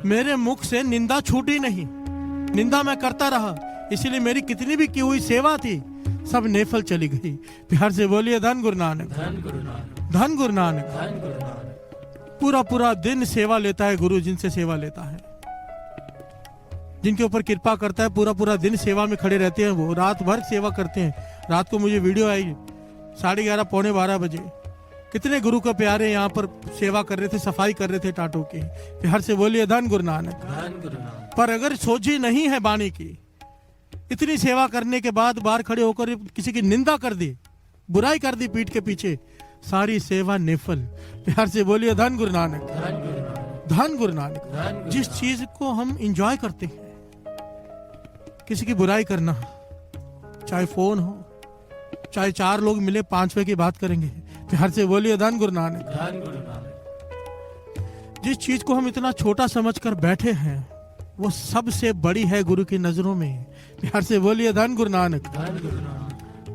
मेरे मुख से निंदा छूटी नहीं, निंदा मैं करता रहा, इसलिए मेरी कितनी भी की हुई सेवा थी सब नेफल चली गई। प्यार से बोलिए धन गुरु नानक, धन गुरु नानक। पूरा पूरा दिन सेवा लेता है गुरु, जिनसे सेवा लेता है, जिनके ऊपर कृपा करता है, पूरा पूरा दिन सेवा में खड़े रहते हैं। वो रात भर सेवा करते हैं। रात को मुझे वीडियो आई 11:30 पौने 12 बजे, कितने गुरु के प्यारे यहाँ पर सेवा कर रहे थे, सफाई कर रहे थे टाटों की। प्यार से बोलिए धन गुरु नानक। पर अगर सोची नहीं है बानी की, इतनी सेवा करने के बाद बाहर खड़े होकर किसी की निंदा कर दी, बुराई कर दी पीठ के पीछे, सारी सेवा निफल। प्यार से बोलिए धन गुरु नानक, धन गुरु नानक। जिस चीज को हम इंजॉय करते हैं, किसी की बुराई करना, चाहे फोन हो, चाहे 4 लोग मिले 5वें की बात करेंगे, प्यार से बोलिए धन गुरु नानक। जिस चीज को हम इतना छोटा समझकर बैठे हैं, वो सबसे बड़ी है गुरु की नजरों में। प्यार से बोलिए धन गुरु नानक।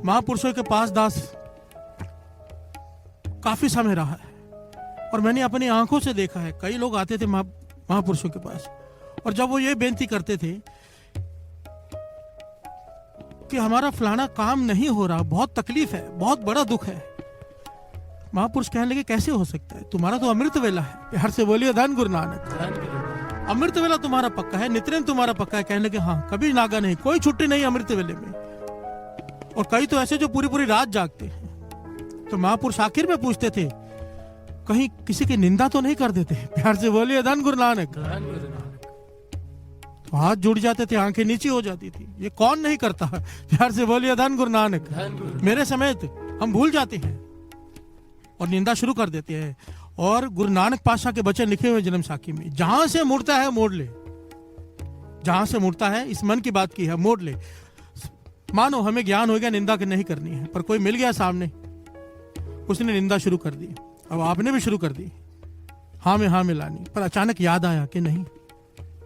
महापुरुषों के पास दास काफी समय रहा है और मैंने अपनी आंखों से देखा है। कई लोग आते थे महापुरुषों के पास, और जब वो ये बेनती करते थे कि हमारा फलाना काम नहीं हो रहा, बहुत तकलीफ है, बहुत बड़ा दुख है, महापुरुष कहने लगे कैसे हो सकता है, तुम्हारा तो अमृत वेला है। प्यार से बोलिए धन गुरु नानक। अमृत वेला तुम्हारा पक्का है, नित्यनेम तुम्हारा पक्का है। कहने लगे हाँ, कभी नागा नहीं, कोई छुट्टी नहीं अमृत वेले में। और कई तो ऐसे जो पूरी पूरी रात जागते हैं। तो महापुरुष आखिर में पूछते थे, कहीं किसी की निंदा तो नहीं कर देते? प्यार से बोलिए धन गुरु नानक। तो हाथ जुड़ जाते थे, आंखें नीचे हो जाती थी, ये कौन नहीं करता? प्यार से बोलिए धन गुरु नानक। मेरे समेत हम भूल जाते हैं और निंदा शुरू कर देते हैं। और गुरु नानक पातशाह के वचन लिखे हुए जन्म साखी में, जहां से मुड़ता है मोड़ ले, जहां से मुड़ता है, इस मन की बात की है, मोड़ ले। मानो हमें ज्ञान हो गया निंदा नहीं करनी है, पर कोई मिल गया सामने, उसने निंदा शुरू कर दी। अब आपने भी शुरू कर दी, हाँ में हाँ मिलानी, पर अचानक याद आया कि नहीं,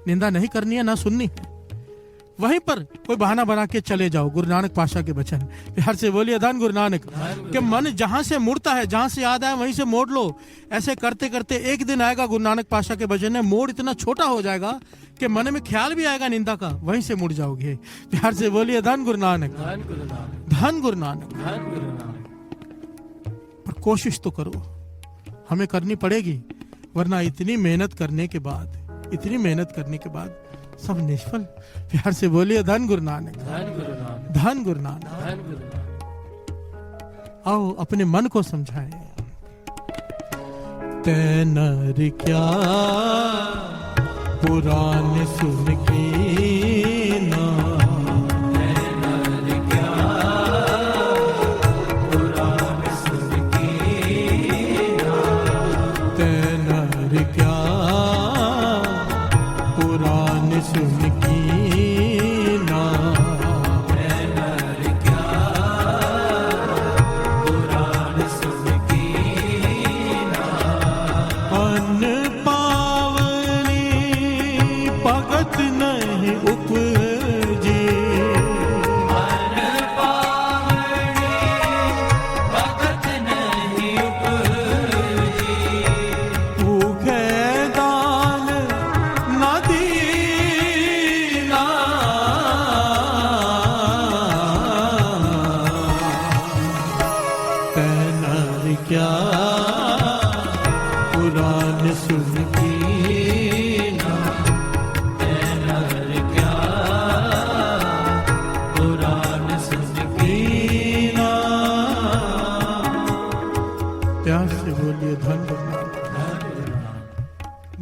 निंदा नहीं करनी है, ना सुननी है। वहीं पर कोई बहाना बना के चले जाओ। गुरु नानक पातशाह के वचन। प्यार से बोलिए धन गुरु नानक। कि मन जहां से मुड़ता है, जहां से याद आया वहीं से मोड़ लो। ऐसे करते करते एक दिन आएगा, गुरु नानक पातशाह के वचन है, मोड़ इतना छोटा हो जाएगा कि मन में ख्याल भी आएगा निंदा का, वहीं से मुड़ जाओगे। प्यार से बोलिए धन गुरु नानक, धन गुरु नानक। पर कोशिश तो करो, हमें करनी पड़ेगी, वरना इतनी मेहनत करने के बाद, इतनी मेहनत करने के बाद सब निष्फल। प्यार से बोलिए धन गुरु नानक, धन गुरु नानक। आओ अपने मन को समझाएं। तै नर क्या पुराण सुन के ना,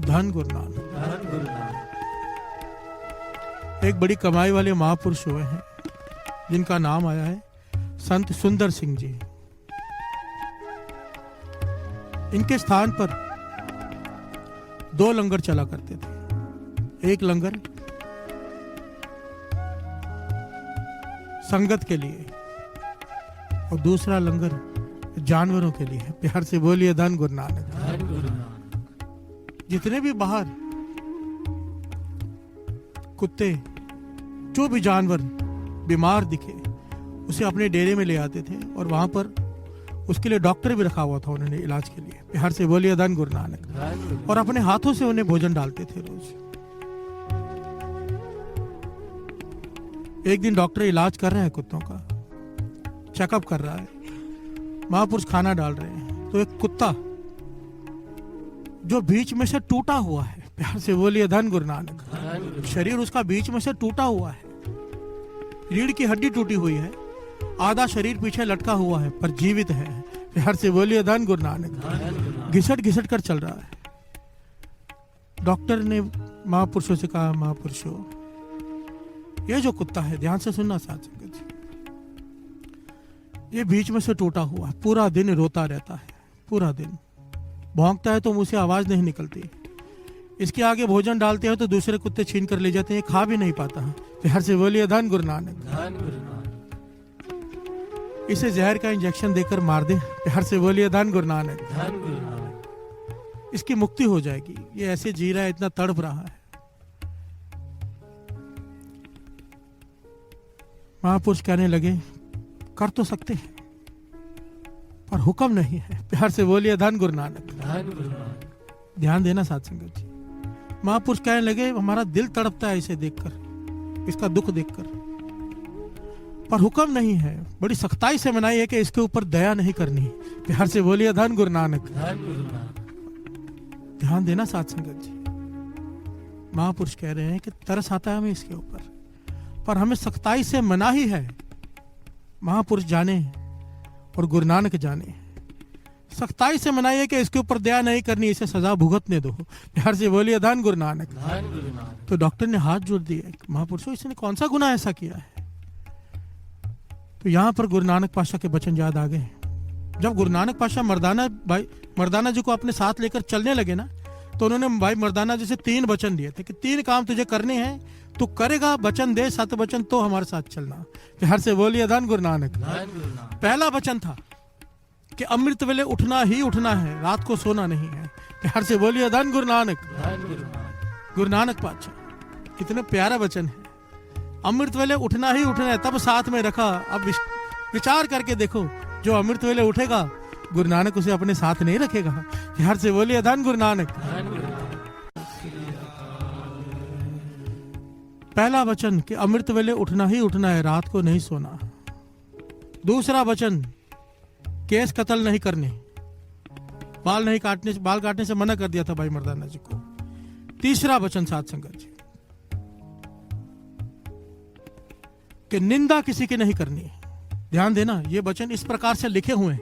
धन गुरु नानक। एक बड़ी कमाई वाले महापुरुष हुए हैं, जिनका नाम आया है संत सुंदर सिंह जी। इनके स्थान पर 2 लंगर चला करते थे। एक लंगर संगत के लिए, और दूसरा लंगर जानवरों के लिए। प्यार से बोलिए धन गुरु नानक। धन गुरु नानक। जितने भी बाहर कुत्ते, जो भी जानवर बीमार दिखे उसे अपने डेरे में ले आते थे, और वहां पर उसके लिए डॉक्टर भी रखा हुआ था उन्होंने इलाज के लिए। प्यार से बोलिए धन गुरु नानक। और अपने हाथों से उन्हें भोजन डालते थे रोज। एक दिन डॉक्टर इलाज कर रहे हैं कुत्तों का, चेकअप कर रहा है, महापुरुष खाना डाल रहे हैं, तो एक कुत्ता जो बीच में से टूटा हुआ है, प्यार से बोलिए धन गुरु नानक, शरीर उसका बीच में से टूटा हुआ है, रीढ़ की हड्डी टूटी हुई है, आधा शरीर पीछे लटका हुआ है, पर जीवित है। प्यार से बोलिए धन गुरु नानक। घिसट घिसट कर चल रहा है। डॉक्टर ने महापुरुषों से कहा, महापुरुषों, ये जो कुत्ता है, ध्यान से सुनना साथ संगत जी, ये बीच में से टूटा हुआ, पूरा दिन रोता रहता है, पूरा दिन भौंकता है तो मुंह से आवाज नहीं निकलती, इसके आगे भोजन डालते हैं तो दूसरे कुत्ते छीन कर ले जाते हैं, खा भी नहीं पाता। प्यार से बोलिए धन गुरु नानक। इसे जहर का इंजेक्शन देकर मार दे। प्यार से बोलिए धन गुरु नानक। इसकी मुक्ति हो जाएगी। ये ऐसे जी रहा है, इतना तड़प रहा है। महापुरुष कहने लगे, कर तो सकते हैं पर हुक्म नहीं है। प्यार से बोलिए धन गुरु नानक। ध्यान देना साथ संगत जी। महापुरुष कहने लगे, हमारा दिल तड़पता है इसे देखकर, इसका दुख देखकर, पर हुक्म नहीं है। बड़ी सख्ताई से मनाई है कि इसके ऊपर दया नहीं करनी। प्यार से बोलिए धन गुरु नानक। ध्यान देना साथ संगत जी। महापुरुष कह रहे हैं कि तरस आता है हमें इसके ऊपर, पर हमें सख्ताई से मना ही है। महापुरुष जाने और गुरु नानक जाने, सख्ताई से मनाइए कि इसके ऊपर दया नहीं करनी, इसे सजा भुगतने दो। प्यार से बोलिए धन गुरु नानक। तो डॉक्टर ने हाथ जोड़ दिए, महापुरुषों, इसने कौन सा गुनाह ऐसा किया है? तो यहां पर गुरु नानक पातशाह के वचन याद आ गए। जब गुरु नानक पातशाह मर्दाना जी को अपने साथ लेकर चलने लगे ना, तो उन्होंने भाई मर्दाना जी से 3 वचन दिए थे कि 3 काम तुझे करने हैं, तू करेगा, वचन दे 7 वचन, तो हमारे साथ चलना। प्यार से बोलिए धन गुरु नानक। पहला वचन था कि अमृत वेले उठना ही उठना है, रात को सोना नहीं है। प्यार से बोलिए धन गुरु नानक। गुरु नानक पातशाह, कितने प्यारा वचन है। अमृत वेले उठना ही उठना है, तब साथ में रखा। अब विचार करके देखो, जो अमृत वेले उठेगा गुरु नानक उसे अपने साथ नहीं रखेगा। प्यार से बोलिए धन गुरु नानक। पहला वचन कि अमृत वेले उठना ही उठना है, रात को नहीं सोना। दूसरा वचन, केस कत्ल नहीं करने, बाल काटने से मना कर दिया था भाई मर्दाना जी को। तीसरा वचन साथ संगत जी कि निंदा किसी की नहीं करनी। ध्यान देना, ये वचन इस प्रकार से लिखे हुए हैं,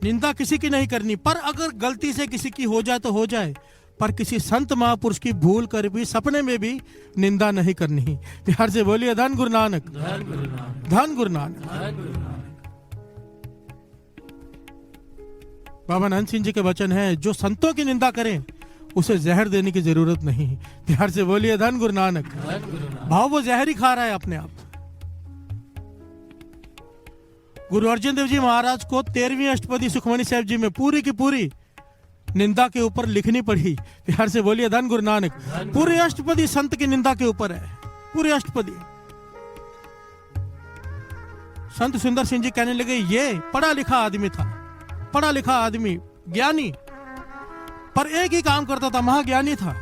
निंदा किसी की नहीं करनी, पर अगर गलती से किसी की हो जाए तो हो जाए, पर किसी संत महापुरुष की भूल कर भी सपने में भी निंदा नहीं करनी। प्यार से बोलिए धन गुरु नानक। धन गुरु नानक। बाबा नानक सिंह जी के वचन है, जो संतों की निंदा करें उसे जहर देने की जरूरत नहीं। प्यार से बोलिए धन गुरु नानक। भाव वो जहर ही खा रहा है अपने आप। गुरु अर्जन देव जी महाराज को 13वीं अष्टपदी सुखमनी साहिब जी में पूरी की पूरी निंदा के ऊपर लिखनी पड़ी। प्यार से बोलिए धन गुरु नानक। पूरी अष्टपदी संत की निंदा के ऊपर है, पूरी अष्टपदी। संत सुंदर सिंह जी कहने लगे, ये पढ़ा लिखा आदमी था, पढ़ा लिखा आदमी, ज्ञानी, पर एक ही काम करता था, महाज्ञानी था,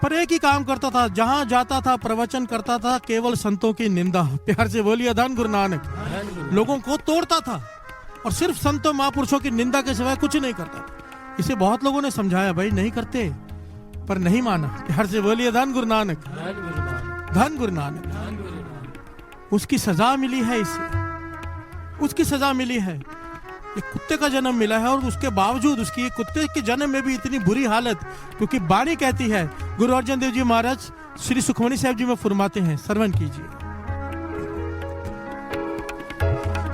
पर एक ही काम करता था, जहां जाता था प्रवचन करता था, केवल संतों की निंदा। प्यार से बोलिए धन गुरु नानक। लोगों को तोड़ता था और सिर्फ संतों महापुरुषों की निंदा के सिवाय कुछ नहीं करता था। इसे बहुत लोगों ने समझाया, भाई नहीं करते, पर नहीं माना। प्यार से बोलिए धन गुरु नानक। धन गुरु नानक। उसकी सजा मिली है, इसे उसकी सजा मिली है। एक कुत्ते का जन्म मिला है और उसके बावजूद उसकी कुत्ते के जन्म में भी इतनी बुरी हालत, क्योंकि वाणी कहती है, गुरु अर्जन देव जी महाराज श्री सुखमनी साहिब जी में फरमाते हैं, श्रवण कीजिए।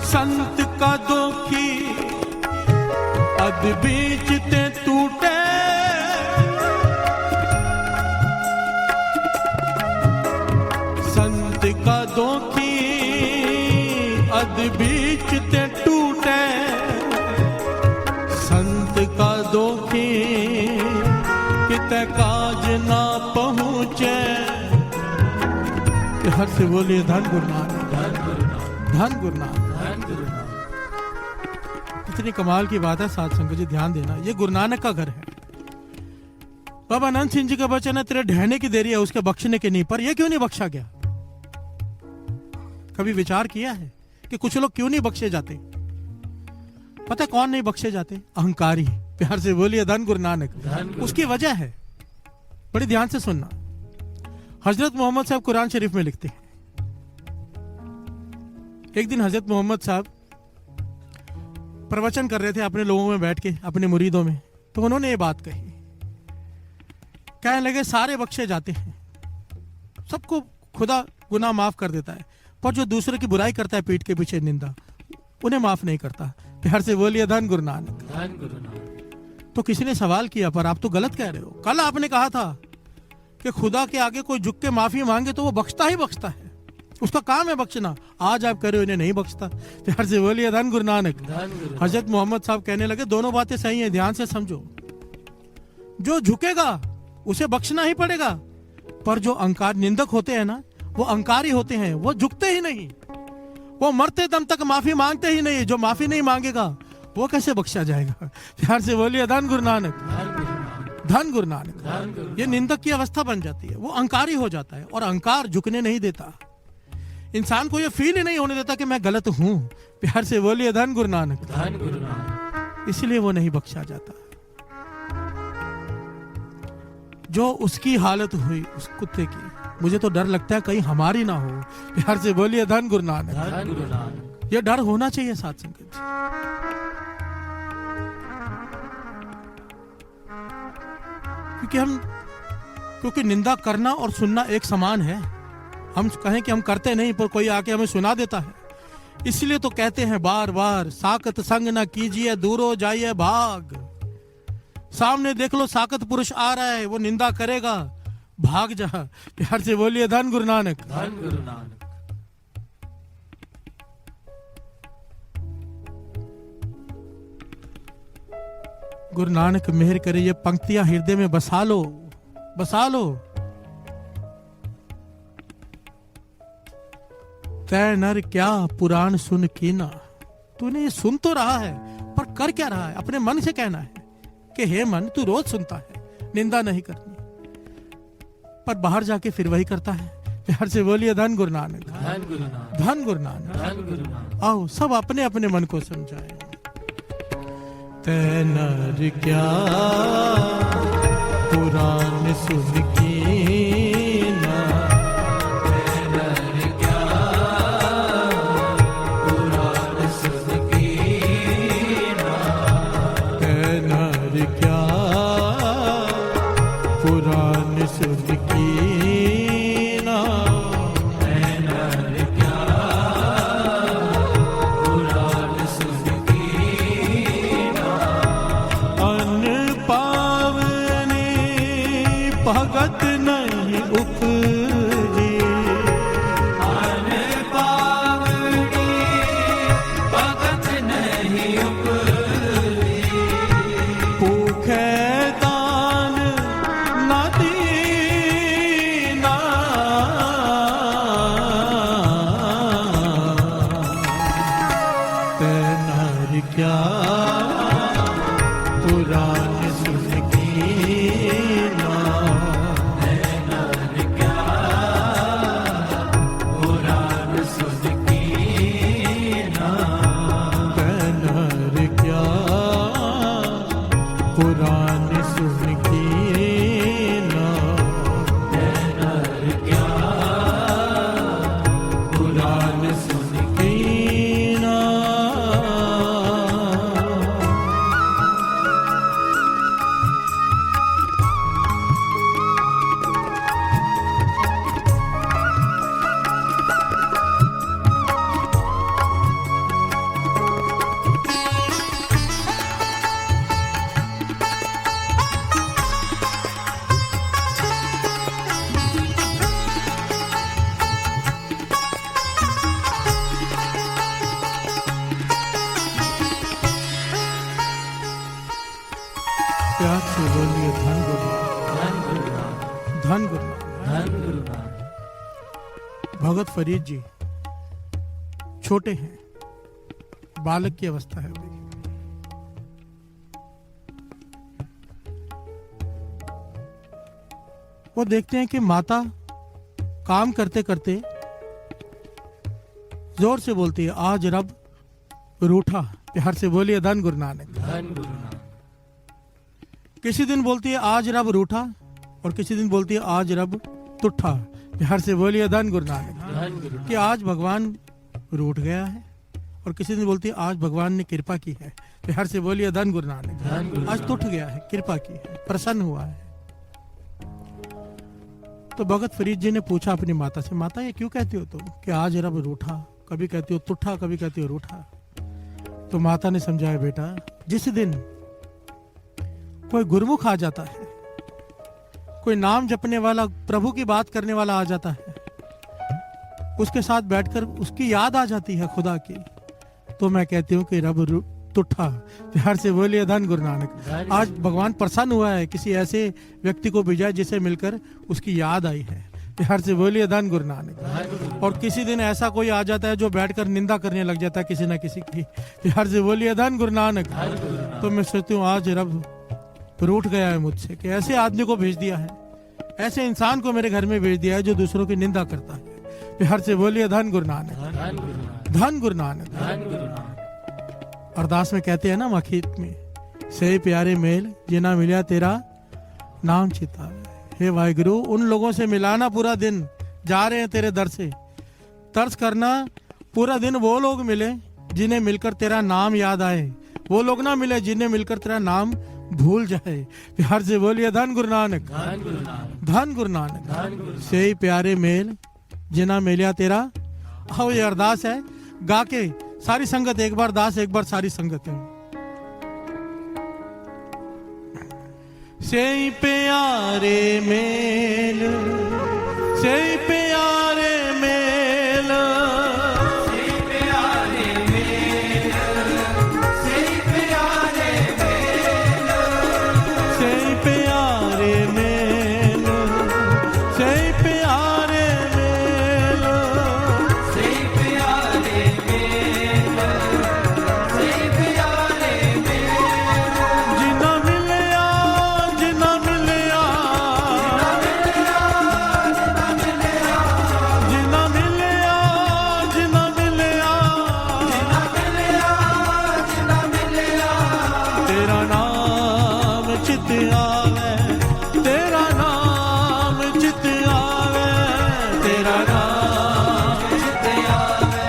संत का दोखी अद बीच ते टूटे, संत का बीच ते टूटे संत का दोखी किते काज ना पहुँचे। हर से बोलिए धन गुरु नानक, धन गुरु नानक, धन गुरु नानक, धन गुरु नानक। इतनी कमाल की बात है साथ संगत जी, ध्यान देना, ये गुरु नानक का घर है। बाबा अनंत सिंह जी का वचन है, तेरे ढहने की देरी है उसके बख्शने के नहीं, पर ये क्यों नहीं बख्शा गया? कभी विचार किया है कि कुछ लोग क्यों नहीं बख्शे जाते? पता कौन नहीं बख्शे जाते? अहंकारी। प्यार से बोलिए धन गुरु नानक। उसकी वजह है, बड़ी ध्यान से सुनना। हजरत मोहम्मद साहब कुरान शरीफ में लिखते हैं, एक दिन हजरत मोहम्मद साहब प्रवचन कर रहे थे अपने लोगों में बैठ के, अपने मुरीदों में, तो उन्होंने ये बात कही, कहने लगे सारे बख्शे जाते हैं, सबको खुदा गुनाह माफ कर देता है, पर जो दूसरे की बुराई करता है पीठ के पीछे निंदा, उन्हें माफ नहीं करता। प्यार से बोलिए धन गुरु नानक, धन गुरु नानक। तो किसी ने सवाल किया, पर आप तो गलत कह रहे हो, कल आपने कहा था कि खुदा के आगे कोई झुक के माफी मांगे तो वो बख्शता ही बख्शता है, उसका काम है बख्शना। आज आप कह रहे हो इन्हें नहीं बख्शता। प्यार से बोलिए धन गुरु नानक। हजरत मोहम्मद साहब कहने लगे दोनों बातें सही हैं, ध्यान से समझो। जो झुकेगा उसे बख्शना ही पड़ेगा, पर जो अहंकार निंदक होते हैं ना, वो अहंकारी होते हैं, वो झुकते ही नहीं, वो मरते दम तक माफी मांगते ही नहीं। जो माफी नहीं मांगेगा वो कैसे बख्शा जाएगा? प्यार से बोलिए धन गुरु नानक, धन गुरु नानक। ये निंदक की अवस्था बन जाती है, वो अहंकारी हो जाता है, और अहंकार झुकने नहीं देता, इंसान को ये फील ही नहीं होने देता कि मैं गलत हूं। प्यार से बोलिए धन गुरु नानक, धन गुरु नानक। इसलिए वो नहीं बख्शा जाता। जो उसकी हालत हुई उस कुत्ते की, मुझे तो डर लगता है कहीं हमारी ना हो। प्यार से बोलिए धन गुरु नानक, धन गुरु नानक। ये डर होना चाहिए साथ संगत। क्योंकि निंदा करना और सुनना एक समान है। हम कहें कि हम करते नहीं, पर कोई आके हमें सुना देता है। इसलिए तो कहते हैं बार बार, साकत संग ना कीजिए दूरो जाइए भाग। सामने देख लो साकत पुरुष आ रहा है, वो निंदा करेगा, भाग जा। प्यार से बोलिए धन गुरु नानक, धन गुरु नानक। गुरु नानक मेहर करे, ये पंक्तियां हृदय में बसा लो, बसा लो। तै नर क्या पुराण सुन कीना। तूने ये सुन तो रहा है, पर कर क्या रहा है? अपने मन से कहना है कि हे मन, तू रोज सुनता है, निंदा नहीं करनी, पर बाहर जाके फिर वही करता है। प्यार से बोलिए धन गुरु नानक, धन गुरु नानक, धन गुरु नानक, धन गुरु नानक। आओ सब अपने अपने मन को समझाएं। तै नर क्या पुराण सुन कीना, तै नर क्या पुराण सुन कीना, तै नर क्या पुराण सुन कीना, तै नर क्या पुराण सुन कीना। अन पावने भगत नहीं उपजी, अन पावने भगत नहीं उपजी। भूखे दान न दीना, तै नर क्या पुराण सुन कीना, तै नर क्या पुराण सुन कीना, तै नर क्या पुराण सुन कीना, तै नर क्या पुराण सुन कीना। प्यार से बोलिए धन गुरु नानक, धन गुरु नानक, धन गुरु नानक। धन गुरु नानक। भगत फरीद जी छोटे हैं, बालक की अवस्था है अभी। वो देखते हैं कि माता काम करते करते जोर से बोलती है, आज रब रूठा। प्यार से बोलिए धन गुरु नानक, धन गुरु नानक। किसी दिन बोलती है आज रब रूठा, और किसी दिन बोलती है आज रब तुठा। प्यार से बोलिए धन गुरु नानक, धन गुरु नानक। कि आज भगवान रूठ गया है, और किसी दिन बोलती है आज भगवान ने कृपा की है। प्यार से बोलिए धन गुरु नानक, धन गुरु आज टूट गया है, कृपा की है, प्रसन्न हुआ है। तो भगत फरीद जी ने पूछा अपनी माता से, माता ये क्यों कहती हो तुम कि आज रब रूठा? कभी कहती हो तुठा, कभी कहती हो रूठा। तो माता ने समझाया, बेटा जिस दिन कोई गुरमुख आ जाता है, कोई नाम जपने वाला, प्रभु की बात करने वाला आ जाता है, उसके साथ बैठकर उसकी याद आ जाती है खुदा की, तो मैं कहती हूँ कि रब तुठा। प्यार से बोलिए धन गुरु नानक। आज भगवान प्रसन्न हुआ है, किसी ऐसे व्यक्ति को भेजा जिसे मिलकर उसकी याद आई है। प्यार से बोलिए धन गुरु नानक। और किसी दिन ऐसा कोई आ जाता है जो बैठकर निंदा करने लग जाता है किसी ना किसी की। प्यार से बोलिए धन गुरु नानक। तो मैं सोचती हूँ आज रब रूठ गया है मुझसे कि ऐसे आदमी को भेज दिया है, ऐसे इंसान को मेरे घर में भेज दिया है जो दूसरों की निंदा करता है। प्यार से बोलिए धन गुरु नानक, धन गुरु नानक, धन गुरु नानक। अरदास में कहते हैं ना मखीत में, से प्यारे मेल जिना मिलिया तेरा नाम चितावे। हे वाहिगुरु, उन लोगों से मिलाना पूरा दिन, जा रहे हैं तेरे दर से, तर्स करना पूरा दिन वो लोग मिले जिन्हें मिलकर तेरा नाम याद आए, वो लोग ना मिले जिन्हें मिलकर तेरा नाम भूल जाए। प्यार से बोलिए धन गुरु नानक, धन गुरु नानक, धन गुरु नानक। धन गुरु नानक। से प्यारे मेल जिना मिलिया तेरा। आओ ये अरदास है, गा के सारी संगत, एक बार दास एक बार सारी संगत है। से प्यारे मेल, से प्यारे मेल, से प्यारे मेल, से प्यारे मेल, से प्यारे मेल, से प्यारे मेल, से प्यारे मेल, से प्यारे मेल। जिना मिलिया, जिना मिलिया, जिना मिलिया, जिना मिलिया, जिना मिलिया, तेरा नाम चित आवे, तेरा नाम चित आवे, तेरा नाम चित आवे,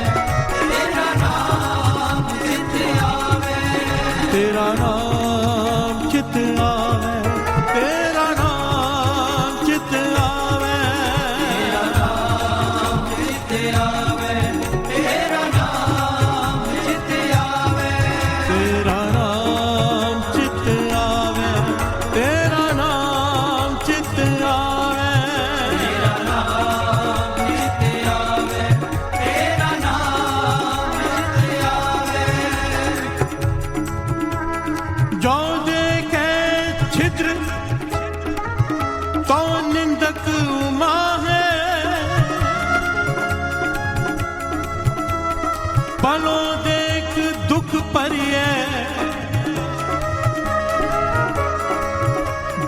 तेरा नाम चित आवे, तेरा नाम चित आवे, तेरा नाम चित आवे, चित आवे, तेरा नाम चित आवे, तेरा नाम चित आवे, तेरा नाम चित आवे, तेरा नाम चित आवे, तेरा नाम चित आवे। जो देखे छिद्र तो निंदक उमा है, पलो देख दुख परिये।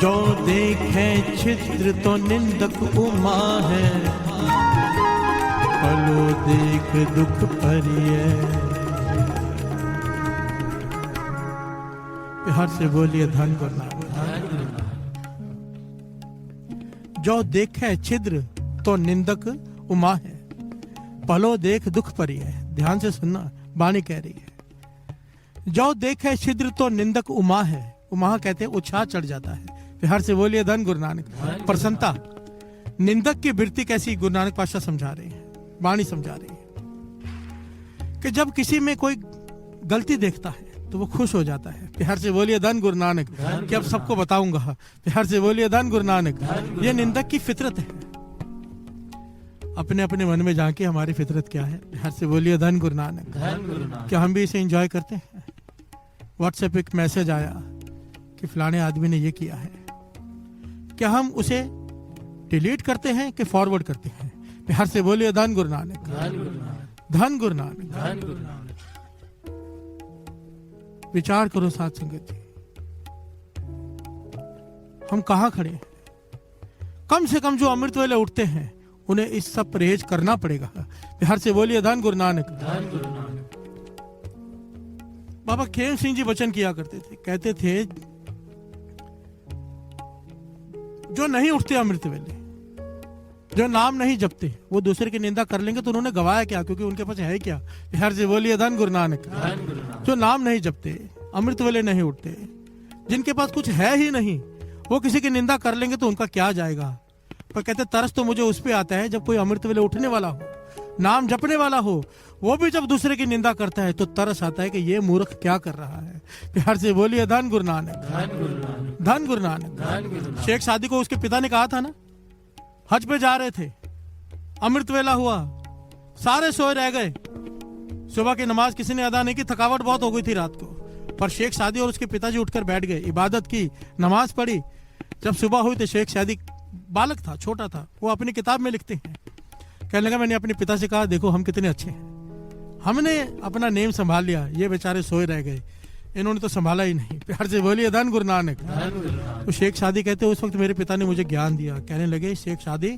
जो देखे छिद्र तो निंदक उमा है, पलो देख दुख परिये। प्यार से बोलिए धन गुरु नानक। जो देखे छिद्र तो निंदक उमा है, पलो देख दुख परी है। ध्यान से सुनना, बाणी कह रही है, जो देखे छिद्र तो निंदक उमा है। उमा कहते हैं उत्साह चढ़ जाता है। प्यार से बोलिए धन गुरु नानक। प्रसन्नता, निंदक की वृत्ति कैसी, गुरु नानक पातशाह समझा रहे हैं, बाणी समझा रही है कि जब किसी में कोई गलती देखता है तो वो खुश हो जाता है। प्यार से बोलिए धन गुरु नानक, कि अब सबको बताऊंगा। प्यार से बोलिए धन गुरु नानक। ये निंदक की फितरत है, अपने अपने मन में झांके हमारी फितरत क्या है। प्यार से बोलिए धन गुरु नानक। धन गुरु नानक। क्या हम भी इसे एंजॉय करते हैं? व्हाट्सएप एक मैसेज आया कि फलाने आदमी ने ये किया है, क्या हम उसे डिलीट करते हैं कि फॉरवर्ड करते हैं? प्यार से बोलिए धन गुरु नानक, धन गुरु नानक। विचार करो साथ संगत जी, हम कहां खड़े हैं? कम से कम जो अमृत वेले उठते हैं उन्हें इस सब परहेज करना पड़ेगा। प्यार से बोलिए धन गुरु नानक, धन गुरु नानक। बाबा खेम सिंह जी वचन किया करते थे, कहते थे जो नहीं उठते अमृत वेले, जो नाम नहीं जपते, वो दूसरे की निंदा कर लेंगे तो उन्होंने गवाया क्या? क्योंकि उनके पास है क्या? प्यार से बोलिए धन गुरु नानक। जो नाम नहीं जपते, अमृत वेले नहीं उठते, जिनके पास कुछ है ही नहीं, वो किसी की निंदा कर लेंगे तो उनका क्या जाएगा? पर कहते तरस तो मुझे उस पे आता है जब कोई अमृत वेले उठने वाला हो, नाम जपने वाला हो, वो भी जब दूसरे की निंदा करता है तो तरस आता है कि ये मूर्ख क्या कर रहा है। प्यार से बोलिए धन गुरु नानक, धन गुरु नानक। शेख सादी को उसके पिता ने कहा था ना, हज पे जा रहे थे, अमृत वेला हुआ, सारे सोए रह गए, सुबह की नमाज किसी ने अदा नहीं की, थकावट बहुत हो गई थी रात को, पर शेख सादी और उसके पिताजी उठकर बैठ गए, इबादत की, नमाज पढ़ी। जब सुबह हुई तो शेख सादी बालक था, छोटा था, वो अपनी किताब में लिखते हैं, कहने लगा मैंने अपने पिता से कहा देखो हम कितने अच्छे हैं, हमने अपना नेम संभाल लिया, ये बेचारे सोए रह गए, इन्होंने तो संभाला ही नहीं। प्यार से बोलिए धन गुरु नानक। तो शेख सादी कहते उस वक्त मेरे पिता ने मुझे ज्ञान दिया, कहने लगे शेख सादी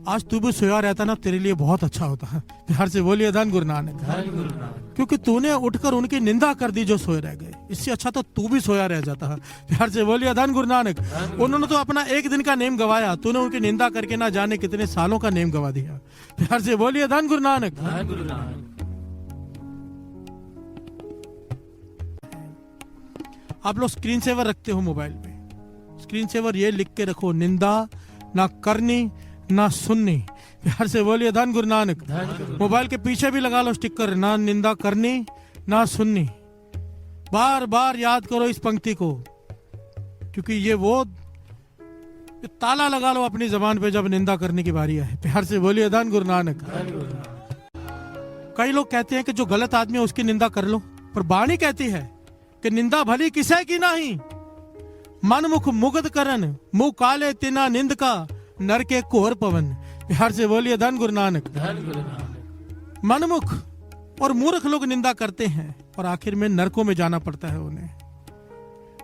आज तू भी सोया रहता ना, तेरे लिए बहुत अच्छा होता है। प्यार से बोलिए धन गुरु नानक, क्योंकि तूने उठकर उनकी निंदा कर दी जो सोए रह गए, इससे अच्छा तो तू भी सोया रह जाता है। प्यार से बोलिए धन गुरु नानक। उन्होंने तो अपना एक दिन का नेम गवाया, तूने उनकी निंदा करके ना जाने कितने सालों का नेम गवा दिया। प्यार से बोलिए धन गुरु नानक। आप लोग स्क्रीन सेवर रखते हो मोबाइल पे, स्क्रीन सेवर ये लिख के रखो, निंदा ना करनी ना सुननी। प्यार से बोलिए धन गुरु नानक। मोबाइल के पीछे भी लगा लो स्टिकर, ना निंदा करनी ना सुननी। बार बार याद करो इस पंक्ति को, क्योंकि ये वो ताला लगा लो अपनी जबान पे जब निंदा करने की बारी आए। प्यार से बोलिए धन गुरु नानक। कई लोग कहते हैं कि जो गलत आदमी है उसकी निंदा कर लो, पर बाणी कहती है कि निंदा भली किसे की नहीं, मन मुख मुग्ध करन, मुंह काले तिना निंद का, नर के कोहर पवन। प्यार से बोलिए धन गुरु नानक। मनमुख और मूर्ख लोग निंदा करते हैं और आखिर में नरकों में जाना पड़ता है उन्हें।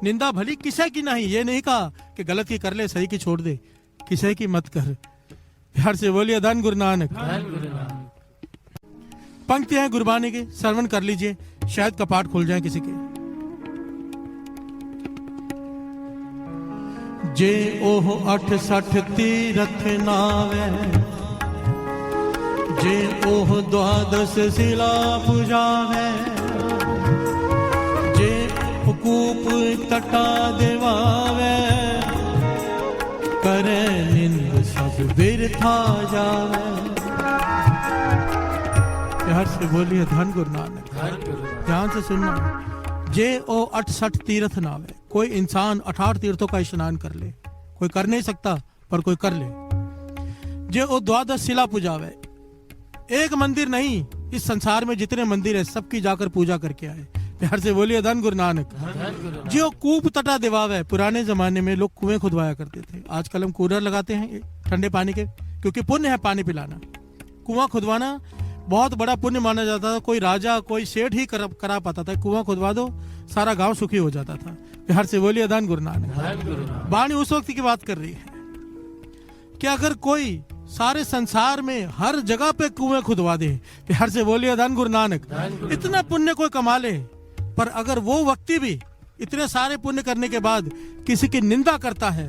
निंदा भली किसे की नहीं, ये नहीं कहा कि गलत की कर ले सही की छोड़ दे, किसे की मत कर। प्यार से बोलिए धन गुरु नानक। पंक्ति है गुरबानी की, श्रवण कर लीजिए, शायद कपाट खुल जाए किसी के। जे ओह 68 तीरथ नावे, जे ओह 12 शिला पुजावे, जे कूप तटा देवावे, करे निंद सब बिरथा जावे। प्यार से बोलिए धन गुरु नानक। ध्यान से सुनना, जे ओ 68 तीर्थ नावे, कोई इंसान 68 तीर्थों का स्नान कर ले, कोई कर नहीं सकता पर कोई कर ले। जे ओ 12 शिला पूजावे, एक मंदिर नहीं, इस संसार में जितने मंदिर है सबकी जाकर पूजा करके आए। प्यार से बोलिए धन गुरु नानक। जो कूप तटा दिवावे, पुराने जमाने में लोग कुएं खुदवाया करते थे, आजकल हम कूलर लगाते हैं ठंडे पानी के, क्योंकि पुण्य है पानी पिलाना। कुआं खुदवाना बहुत बड़ा पुण्य माना जाता था, कोई राजा कोई सेठ ही करा पाता था। कुआं खुदवा दो, सारा गांव सुखी हो जाता था। प्यार से बोलिए धन गुरु नानक। वाणी उस वक्त की बात कर रही है कि अगर कोई सारे संसार में हर जगह पे कुएं खुदवा दे, प्यार से बोलिए धन गुरु नानक, इतना पुण्य कोई कमा ले, पर अगर वो व्यक्ति भी इतने सारे पुण्य करने के बाद किसी की निंदा करता है,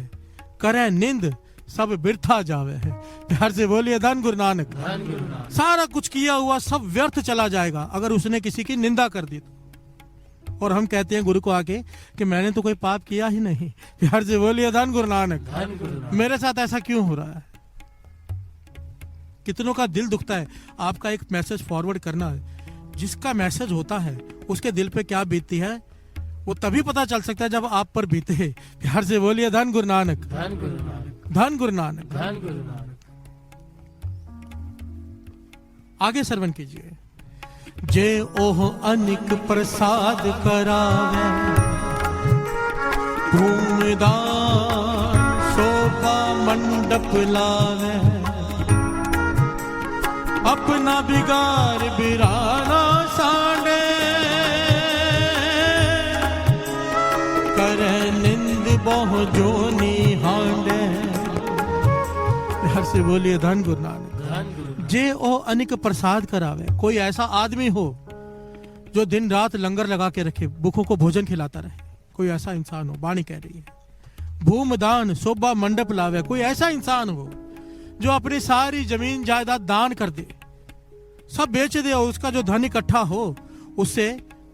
करे निंद सब बिरथा जावे है। प्यार से बोलिए धन गुरु नानक। सारा कुछ किया हुआ सब व्यर्थ चला जाएगा अगर उसने किसी की निंदा कर दी तो। और हम कहते हैं गुरु को आके कि मैंने तो कोई पाप किया ही नहीं। प्यार से बोलिए धन गुरु नानक। मेरे साथ ऐसा क्यों हो रहा है? कितनों का दिल दुखता है। आपका एक मैसेज फॉरवर्ड करना, जिसका मैसेज होता है उसके दिल पे क्या बीतती है वो तभी पता चल सकता है जब आप पर बीते। प्यार से बोलिए धन गुरु नानक। धन गुरु नानक। आगे श्रवण कीजिए। जे ओह अनिक प्रसाद करावे, धूमदान शोभा मंडप लावे, अपना बिगाड़ बिराना सांडे, करे निंद बहु जोनी हांडे। हर से बोलिए धन गुरु नानक। जे ओ अनिक प्रसाद करावे। कोई ऐसा आदमी हो जो दिन रात लंगर लगा के रखे, भूखों को भोजन खिलाता रहे, कोई ऐसा इंसान हो। वाणी कह रही है भूमदान शोभा मंडप लावे। कोई ऐसा इंसान हो जो अपनी सारी जमीन जायदाद दान कर दे, सब बेच दे, और उसका जो धन इकट्ठा हो उससे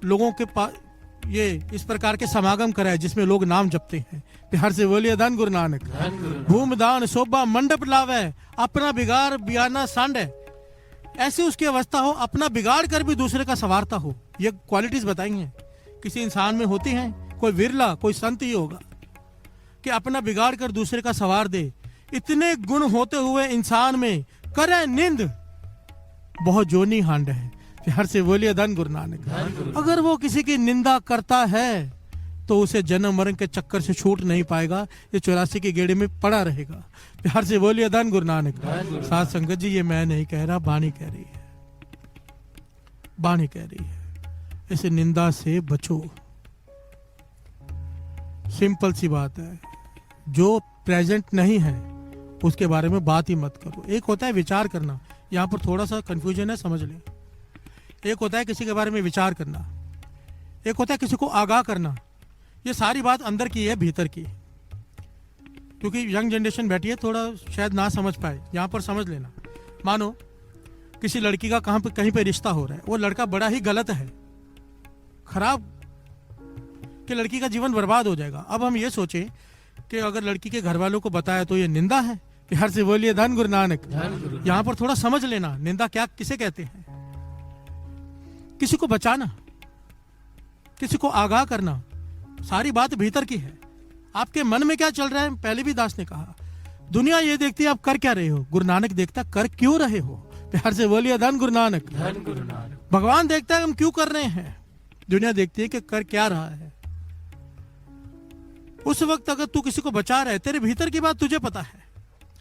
लोगों के पास ये इस प्रकार के समागम कराए जिसमें लोग नाम जपते हैं। बिहार से बोलिए धन गुरु नानक। भूमदान शोभा मंडप लावे, अपना बिगाड़ बियाना सांडे। ऐसी उसकी अवस्था हो, अपना बिगाड़ कर भी दूसरे का संवारता हो। ये क्वालिटीज बताई हैं किसी इंसान में होती हैं। कोई विरला, कोई संत ही होगा कि अपना बिगाड़ कर दूसरे का संवार दे। इतने गुण होते हुए इंसान में करे निंद बहुत जोनी हांड है। हर से बोलिए धन गुरु नानक। अगर वो किसी की निंदा करता है तो उसे जन्म मरण के चक्कर से छूट नहीं पाएगा, ये 84 के गेड़े में पड़ा रहेगा। हर से बोलिए धन गुरु नानक। साथ संगत जी, ये मैं नहीं कह रहा, वाणी कह रही है, वाणी कह रही है। इस निंदा से बचो। सिंपल सी बात है, जो प्रेजेंट नहीं है उसके बारे में बात ही मत करो। एक होता है विचार करना, यहाँ पर थोड़ा सा कंफ्यूजन है, समझ लें। एक होता है किसी के बारे में विचार करना, एक होता है किसी को आगाह करना। ये सारी बात अंदर की है, भीतर की। क्योंकि यंग जनरेशन बैठी है, थोड़ा शायद ना समझ पाए, यहाँ पर समझ लेना। मानो किसी लड़की का कहीं पे रिश्ता हो रहा है, वो लड़का बड़ा ही गलत है, खराब, कि लड़की का जीवन बर्बाद हो जाएगा। अब हम ये सोचें कि अगर लड़की के घर वालों को बताया तो ये निंदा है। हर से बोलिए धन गुरु नानक। यहाँ पर थोड़ा समझ लेना, निंदा क्या किसे कहते हैं। किसी को बचाना, किसी को आगाह करना, सारी बात भीतर की है। आपके मन में क्या चल रहा है, पहले भी दास ने कहा, दुनिया ये देखती है आप कर क्या रहे हो, गुरु नानक देखता कर क्यों रहे हो। प्यार से बोलिए धन गुरु नानक। भगवान देखता है हम क्यों कर रहे हैं, दुनिया देखती है कि कर क्या रहा है। उस वक्त अगर तू किसी को बचा रहा है, तेरे भीतर की बात तुझे पता है।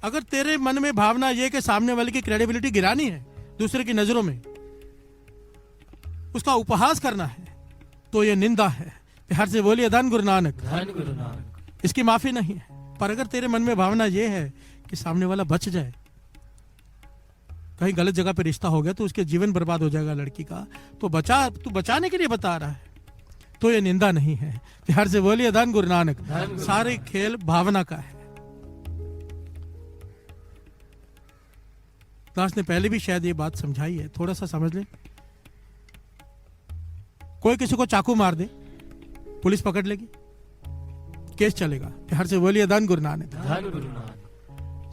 अगर तेरे मन में भावना ये कि सामने वाले की क्रेडिबिलिटी गिरानी है दूसरे की नजरों में, उसका उपहास करना है, तो ये निंदा है। प्यार से बोलिए धन गुरु नानक। इसकी माफी नहीं है। पर अगर तेरे मन में भावना ये है कि सामने वाला बच जाए, कहीं गलत जगह पे रिश्ता हो गया तो उसके जीवन बर्बाद हो जाएगा लड़की का, तो तू बचाने के लिए बता रहा है, तो ये निंदा नहीं है। प्यार से बोलिए धन गुरु नानक। सारे खेल भावना का है। दास ने पहले भी शायद ये बात समझाई है, थोड़ा सा समझ ले। कोई किसी को चाकू मार दे, पुलिस पकड़ लेगी, केस चलेगा। प्यार से बोलिए धन गुरु नानक।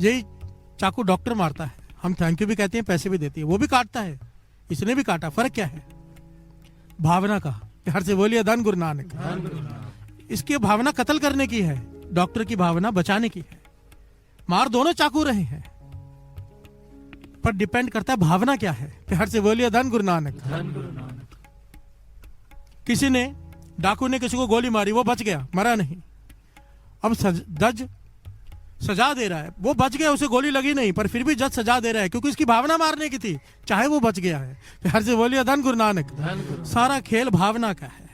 यही चाकू डॉक्टर मारता है, हम थैंक यू भी कहते हैं, पैसे भी देते हैं, वो भी काटता है, इसने भी काटा, फर्क क्या है? भावना का। प्यार से बोलिए धन गुरु नानक। इसकी भावना कत्ल करने की है, डॉक्टर की भावना बचाने की है। मार दोनों चाकू रहे हैं, पर डिपेंड करता है भावना क्या है। प्यार से बोलिए धन गुरु नानक। किसी ने, डाकू ने किसी को गोली मारी, वो बच गया, मरा नहीं। अब जज सजा दे रहा है, वो बच गया, उसे गोली लगी नहीं, पर फिर भी जज सजा दे रहा है क्योंकि उसकी भावना मारने की थी, चाहे वो बच गया है। प्यार से बोलिए धन गुरु नानक। सारा खेल भावना का है।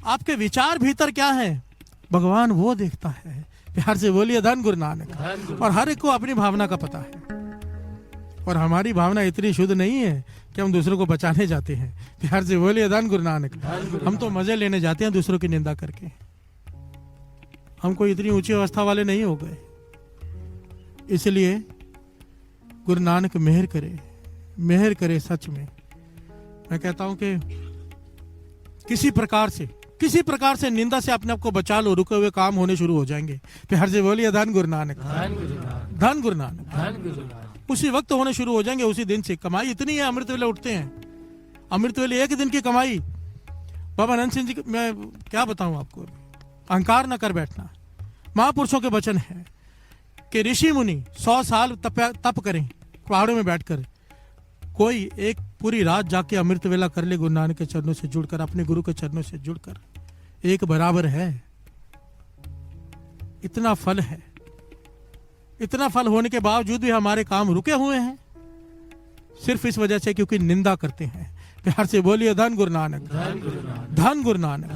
आपके विचार भीतर क्या है, भगवान वो देखता है। प्यार से बोलिए धन गुरु नानक। और हर एक को अपनी भावना का पता है, और हमारी भावना इतनी शुद्ध नहीं है कि हम दूसरों को बचाने जाते हैं। प्यार से बोलिए धन गुरु नानक। हम तो मजे लेने जाते हैं दूसरों की निंदा करके। हम कोई इतनी ऊंची अवस्था वाले नहीं हो गए। इसलिए गुरु नानक मेहर करे सच में। मैं कहता हूं कि किसी प्रकार से निंदा से अपने आप को बचा लो, रुके हुए काम होने शुरू हो जाएंगे। प्यार से बोलिए धन गुरु नानक। धन गुरु नानक। उसी वक्त होने शुरू हो जाएंगे, उसी दिन से। कमाई इतनी है, अमृत वेले उठते हैं, अमृत वेले एक दिन की कमाई। बाबा अनंत सिंह जी, मैं क्या बताऊं आपको, अहंकार न कर बैठना। महापुरुषों के वचन है कि ऋषि मुनि 100 साल तप करें पहाड़ों में बैठकर, कोई एक पूरी रात जाके अमृत वेला कर ले गुरु नानक के चरणों से जुड़कर, अपने गुरु के चरणों से जुड़कर, एक बराबर है। इतना फल है, इतना फल होने के बावजूद भी हमारे काम रुके हुए हैं, सिर्फ इस वजह से क्योंकि निंदा करते हैं। प्यार से बोलिए धन गुरु नानक, धन गुरु नानक।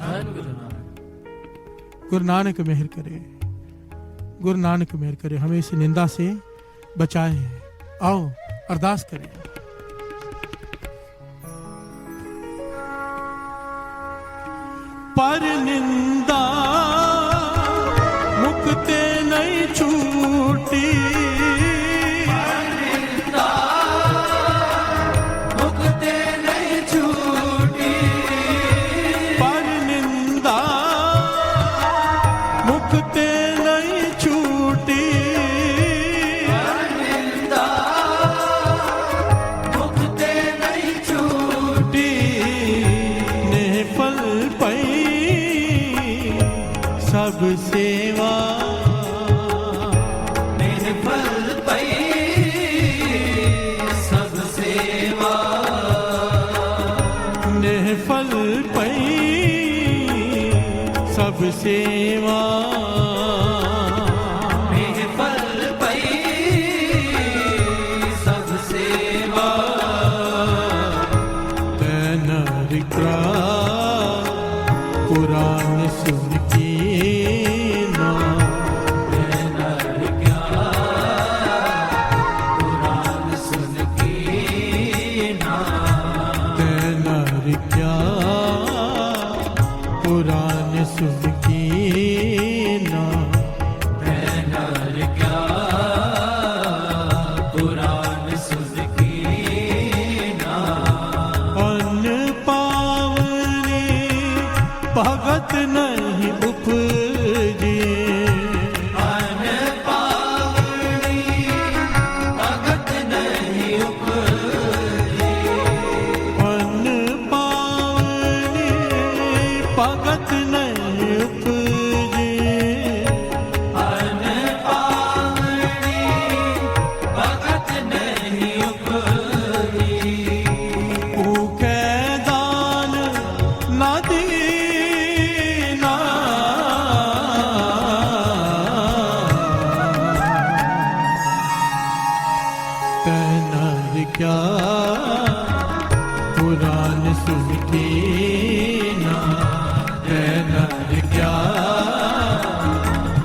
गुरु नानक मेहर करे, गुरु नानक मेहर करे, हमें इस निंदा से बचाए। आओ अरदास करें। पर निंदा मुक्ते नहीं छूटी, मुक्ते नहीं छूटी, पर निंदा मुक्ते नहीं छूटी, निंदा मुक्ते नहीं छूटी, निफल पई सब सेवा, निफल पई सब सेवा, निफल पई सब सेवा, निफल पई सब सेवा, तैनरिक्रा पुराण सुन की ना, पुराण सुन के ना, तैनरिक्रा पुराण सुन की ना, नर क्या पुराण सुन के ना, अन्न पावनी भगत नहीं उपजे, अन पावनी भगत नहीं उपजे, अन्न पावनी भगत नहीं उपजे, अन पावनी भगत नहीं उपजे, भूखे दान न दीना, तैनर क्या पुराण सुन के ना, तैनर क्या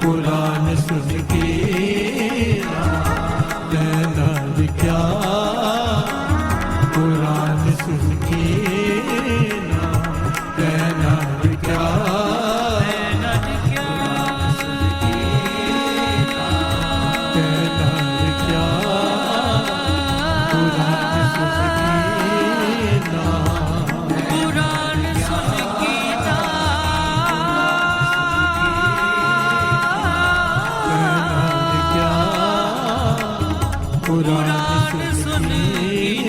पुराण सुन के ना, तैनर क्या पुराण सुन के ना, तैनर क्या तैनर क्या पुराण सुन के ना, पुराण सुन के ना, तैनर क्या पुराण सुन के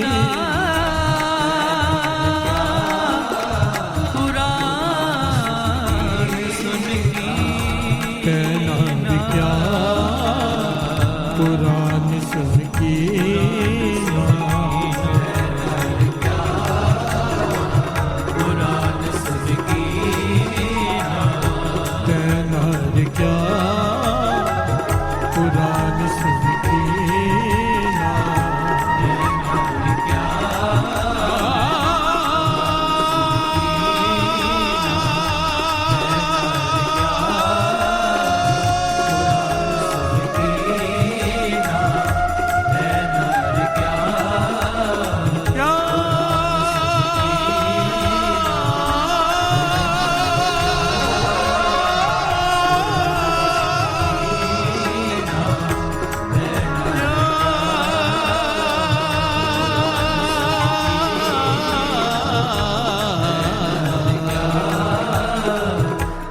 ना, पुराण सुन के तैनर क्या पुराण सुन के ना, पुराण सुन के ना, तैनर क्या पुराण सुन के ना,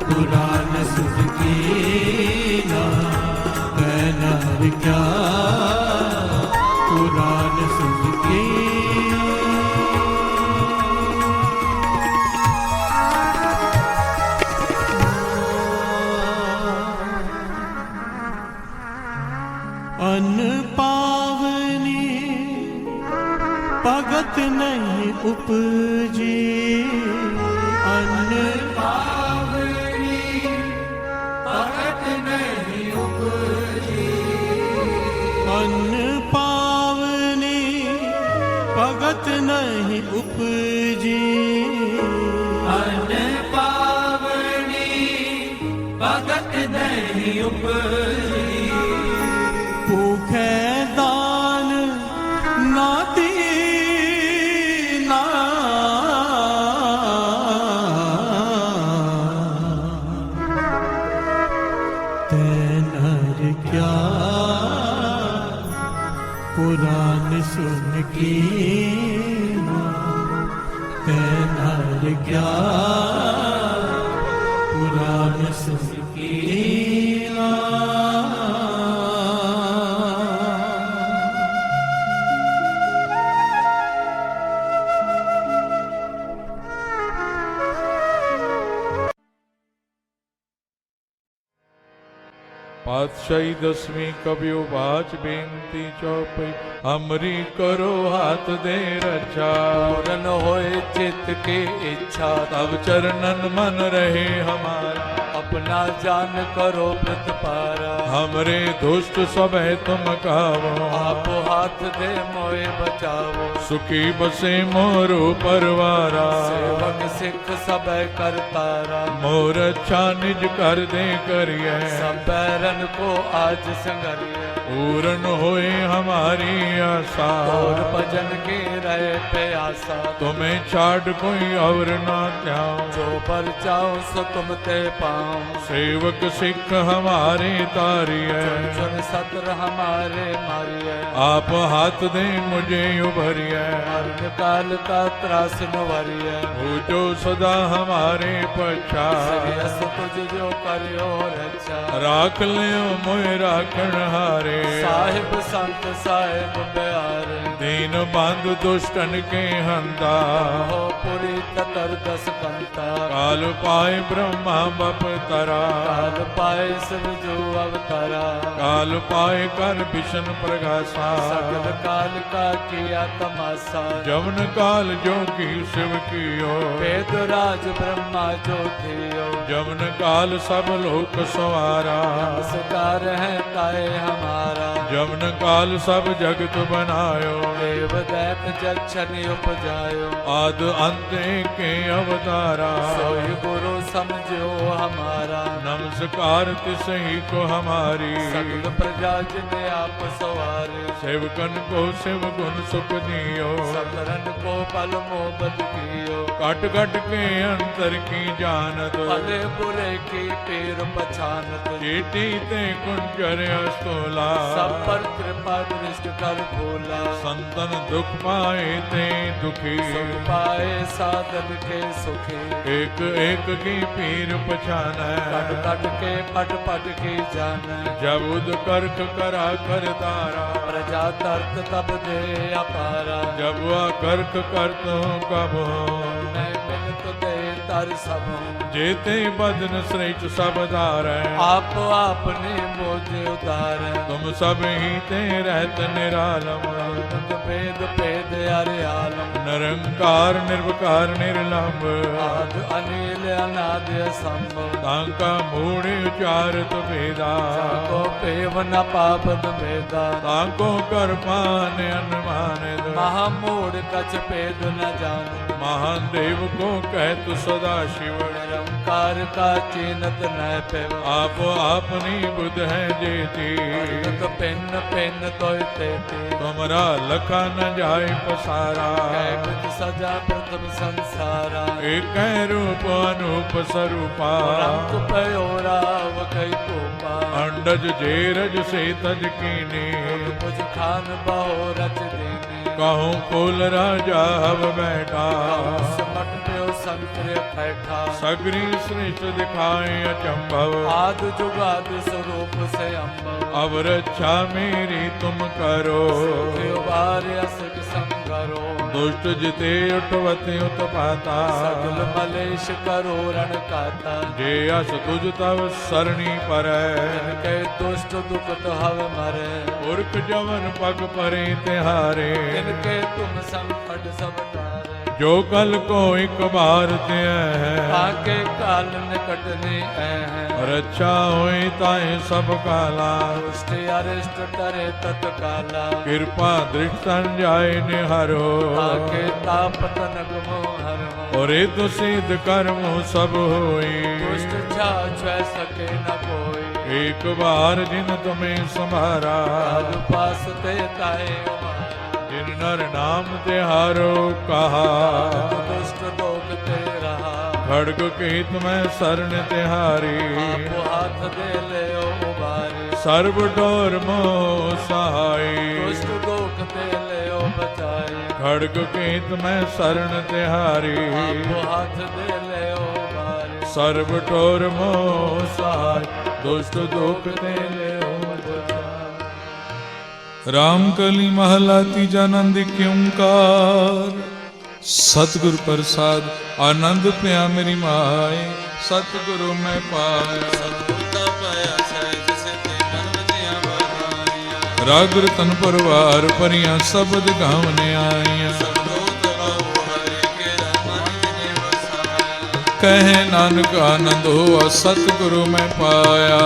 पुराण सुन के ना, तैनर क्या पुराण सुन के। अन्न पावनी भगत नहीं उपजी, अन्न पावनी भगत नहीं भगत नहीं उपजी अन पावनी भगत नहीं उपजी भूखे दान ना दीना ते नर क्या पुराण सुन की ते नर क्या पुराण सुन की पातशाही दसवीं कबियो बाच बेनती चौपई हमरी करो हाथ दे रचा पूरन होए चित्त के इच्छा तब चरणन मन रहे हमारा अपना जान करो प्रतिपारा हमरे दुष्ट सब है तुम कावो आप हाथ दे मोए बचावो सुखी बसे मोरो परवारा सेवक सिख सब करतारा मोर अच्छा निज कर दे करिए सब बैरन को आज संगरिए पूर्ण होए हमारी आशा और भजन के रहे प्यासा तुम्हें छाड़ कोई और ना त्याओ जो पर चाहो सो तुम ते पाओ सेवक सिख हमारे तारी है चुन सत्र हमारे मारिए आप हाथ दे मुझे उभरिए मरण काल का त्रास नवरिए हो जो सदा हमारे पछा सरियस तुझ जो करियो रक्षा राख लियो मोए राखण हारे साहिब संत साहिब प्यारे दीन बंधु दुष्टन के हंदा हो पुरी ततर दस कंता काल पाए ब्रह्मा बप तरा काल पाए शिव जो अवतारा काल पाए कर विष्णु प्रगासा सकल काल का किया तमाशा जवन काल जोगी शिव कियो वेद राज ब्रह्मा जो थियो जवन काल सब लोक सवारा नमस्कार है ताए हमारा जवन काल सब जगत बनायो देव दैत जक्षनि उपजायो आद अंत के अवतारा सोई गुरु समझो हमारा नमस्कार तिसही को हमारी सकल प्रजा जिने आप सवारे सेवकन को शिव गुण सुख दियो सकरन को पल मोहब्बत कियो कट कट के अंतर की जानत भले बुरे की पीर पछानत चेटी ते कुंजर अस्तोला सब पर कृपा दृष्ट कर भोला संतन दुख पाए ते दुखी सुख पाए साधन के सुखी एक एक की पीर पछान कट कट के पट पट की जान जब उद करक करा कर तारा प्रजा तर्क तब दे अपारा जब वह करक करत हूँ कब मैं मिलत दे तर सब जेते बदन श्रेष्ठ सब धार आप आपने मोजे उतार तुम सब ही ते रहत निरालम तुम भेद भेद अरे आलम निरंकार निर्विकार निर्लंब आद अनिल अनाद असंभव तांका मूढ़ उचारत भेदा को पेव न पापद भेदा तांको कर पान अनुमानित महामूढ़ कछ भेद न जान महान देव को कहत सदा शिव निरंकार का चीनत न पेव आप अपनी बुध है जेती तो पिन पिन तो तेती तुमरा लखा न जाय पसारा कैबत सजा प्रथम संसारा एक रूप अनूप स्वरूपा रंग पयोराव कई कोपा अंडज जेरज से तज कीनी कुछ खान बहो रच देने कहूँ कुल राजा हव बैठा समट प्यो संतरे बैठा सगरी श्रेष्ठ दिखाए अचंभव आद जुगाद स्वरूप से अम्बव अब रक्षा मेरी तुम करो त्योहार असग संगरो दुष्ट जिते उठवते उत्पाता सगल मलेश करो रण काता जे अस तुझ तव सरणी पर इनके दुष्ट दुखत हव मरे पुरख जवन पग परे तिहारे इनके तुम संकट सब तारे जो कल को एक बार ते है आके काल निकटने है रक्षा होई ताए सब काला दुष्ट अरिष्ट डरे तत्काला कृपा दृष्ट जाय निहारो आके ताप तनक मोहर और तो सिद्ध कर्म सब होई दुष्ट छाछ सके न कोई एक बार जिन तुम्हें संभारा पास ते ताए जिन नर नाम तिहारो कहा दुष्ट दोग ते रहा खड़ग के तुम्हें शरण तिहारी आपो हाथ दे ले उबारी सर्व डोर मोह सहाय दुष्ट दोग ते ले बचाई खड़ग के तुम्हें शरण तिहारी आपो हाथ दे ले उबारी सर्व टोर मोह सहाय दुष्ट दुख ते ले राम कली महला तीजा नंद क्योंकार सतगुर प्रसाद आनंद पिया मेरी माए सतगुरु मैं पाया राग रतन परवार परियां शब्द गावने आईया कहे नानक आनंद हो सतगुरु मैं पाया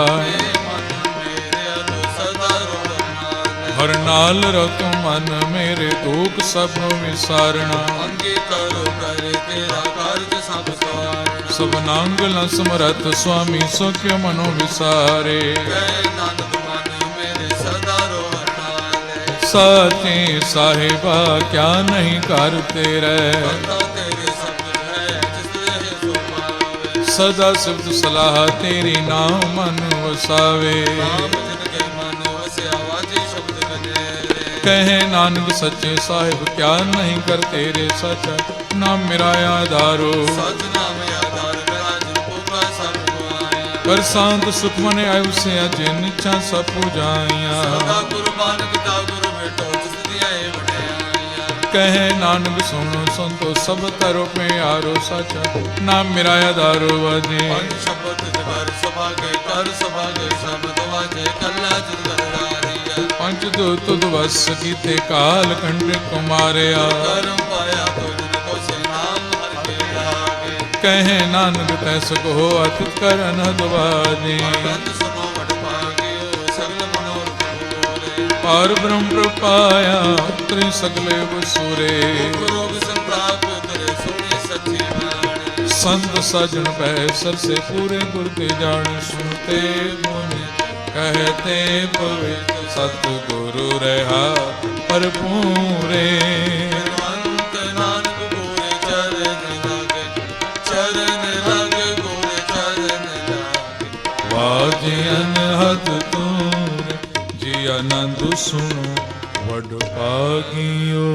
हर नाल रतु मन मेरे दुख सब विसारना सब नांगल समरथ स्वामी सुख्य मनो विसारे साचे साहिबा क्या नहीं करते रहे सदा सिफत सलाह तेरी नाम मन वसावे कहे नानक सच्चे साहिब क्या नहीं कर तेरे सच नाम मेरा आधारो कर शांत सुख मने आयु से अजे निच्छा सब पूजाइया कहे नानक सुनो संतो सब तरो पे आरो सच नाम मेरा आधारो वजे पंच दो तुद वस कीते काल कंड कुमारिया कहे नानक तैस को अतित करन दवाजे पार ब्रह्म प्रपाया उतरे सगले बसुरे संत सजन पैसर से पूरे गुर के जान सुनते मुनि कहते पवित्र सतगुरु रहा पर पूरे वाजे अनहद तूने जी आनंद सुनो वड भागियो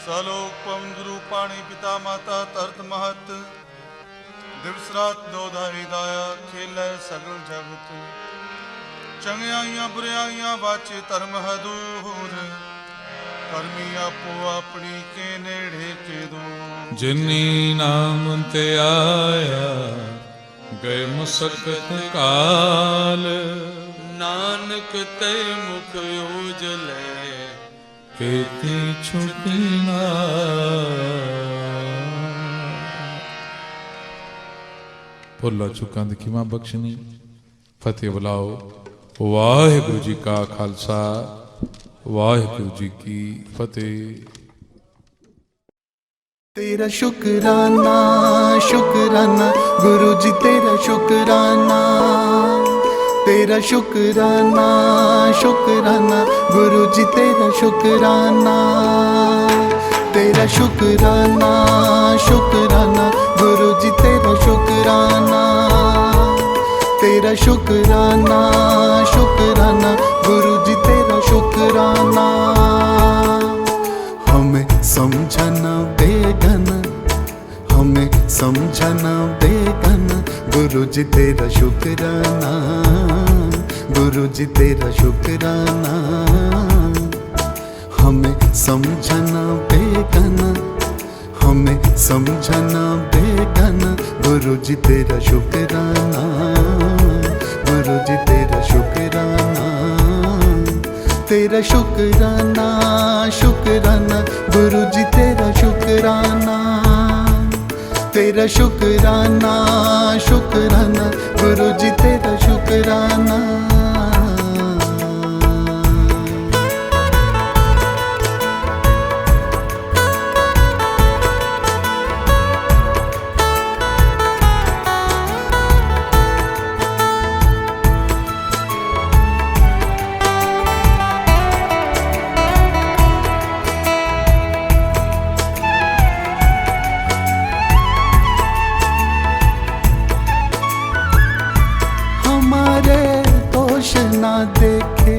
सलोक पवन गुरु पाणी पिता माता तरत महत दिवस रात दोधाई दाया खेलै सगल जगत चंगियाइयां बुराइयां वाचे धर्म हदूर करमी आपो अपनी के नेड़े के दूर जिनी नाम ते आया गए मुसकत काल नानक ते मुख उजले केती छुटी ना ਭੁੱਲਾ ਚੁੱਕਾਂ ਦੀ ਖਿਮਾ ਬਖਸ਼ਣੀ ਫਤਿਹ ਬੁਲਾਓ ਵਾਹਿਗੁਰੂ ਜੀ ਕਾ ਖਾਲਸਾ ਵਾਹਿਗੁਰੂ ਜੀ ਕੀ ਫਤਿਹ तेरा शुक्राना शुक्राना गुरु जी तेरा शुक्राना तेरा शुक्राना शुक्राना गुरु जी तेरा शुक्राना तेरा शुक्राना शुक्राना गुरु जी तेरा शुक्राना तेरा शुक्राना शुक्राना गुरु जी तेरा शुक्राना हमें समझना बेगन हमें समझना बेगन गुरु जी तेरा शुक्राना गुरु जी तेरा शुक्राना हमें समझना बेगन हमें समझना बेगन गुरु जी तेरा शुक्राना गुरु जी तेरा शुक्राना तेरा शुक्राना शुक्राना गुरु जी तेरा शुक्राना, तेरा शुक्राना शुक्राना गुरु जी तेरा शुक्राना। हमारे दोष ना देखे,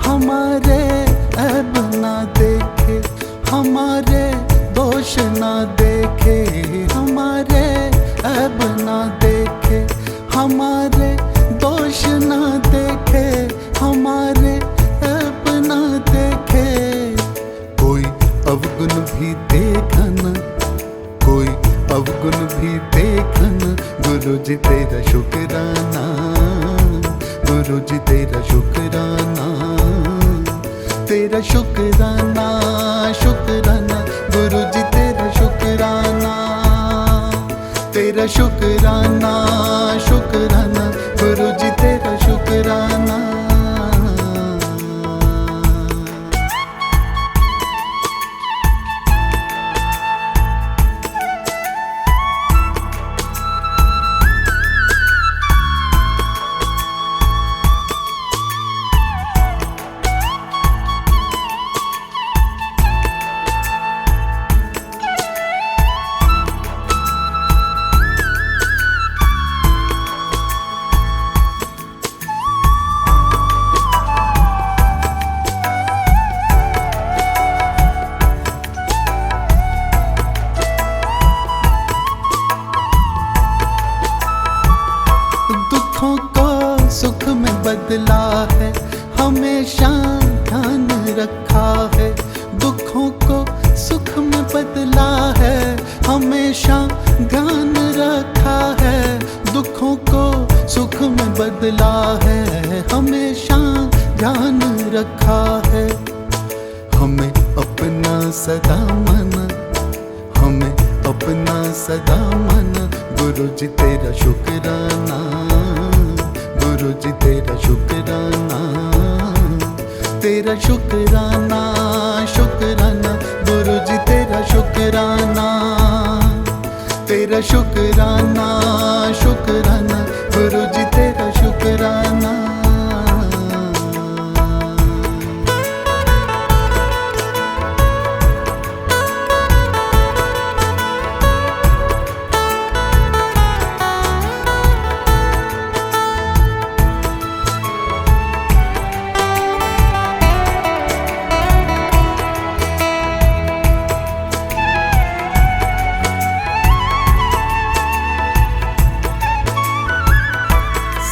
हमारे ऐब ना देखे, हमारे दोष ना देखे, हमारे ऐब ना देखे, हमारे दोष ना देखे, हमारे ऐब ना देखे। कोई अवगुण भी देखा न, कोई अवगुण भी देखा न, गुरु जी तेरा शुक्राना, गुरु जी तेरा शुक्राना, तेरा शुक्राना शुक्राना गुरु जी तेरा शुक्राना, तेरा शुक्राना शुक्राना गुरु जी तेरा शुक्राना। दुखों को सुख में बदला है, हमेशा ध्यान रखा है। दुखों को सुख में बदला है, हमेशा ध्यान रखा है। दुखों को सुख में बदला है, हमेशा ध्यान रखा है। हमें अपना सदा माना, हमें अपना सदा माना, गुरु जी तेरा शुक्राना, गुरु जी तेरा शुक्राना, तेरा शुक्राना शुक्राना गुरु जी तेरा शुक्राना, तेरा शुक्राना शुक्राना गुरु जी तेरा शुक्राना।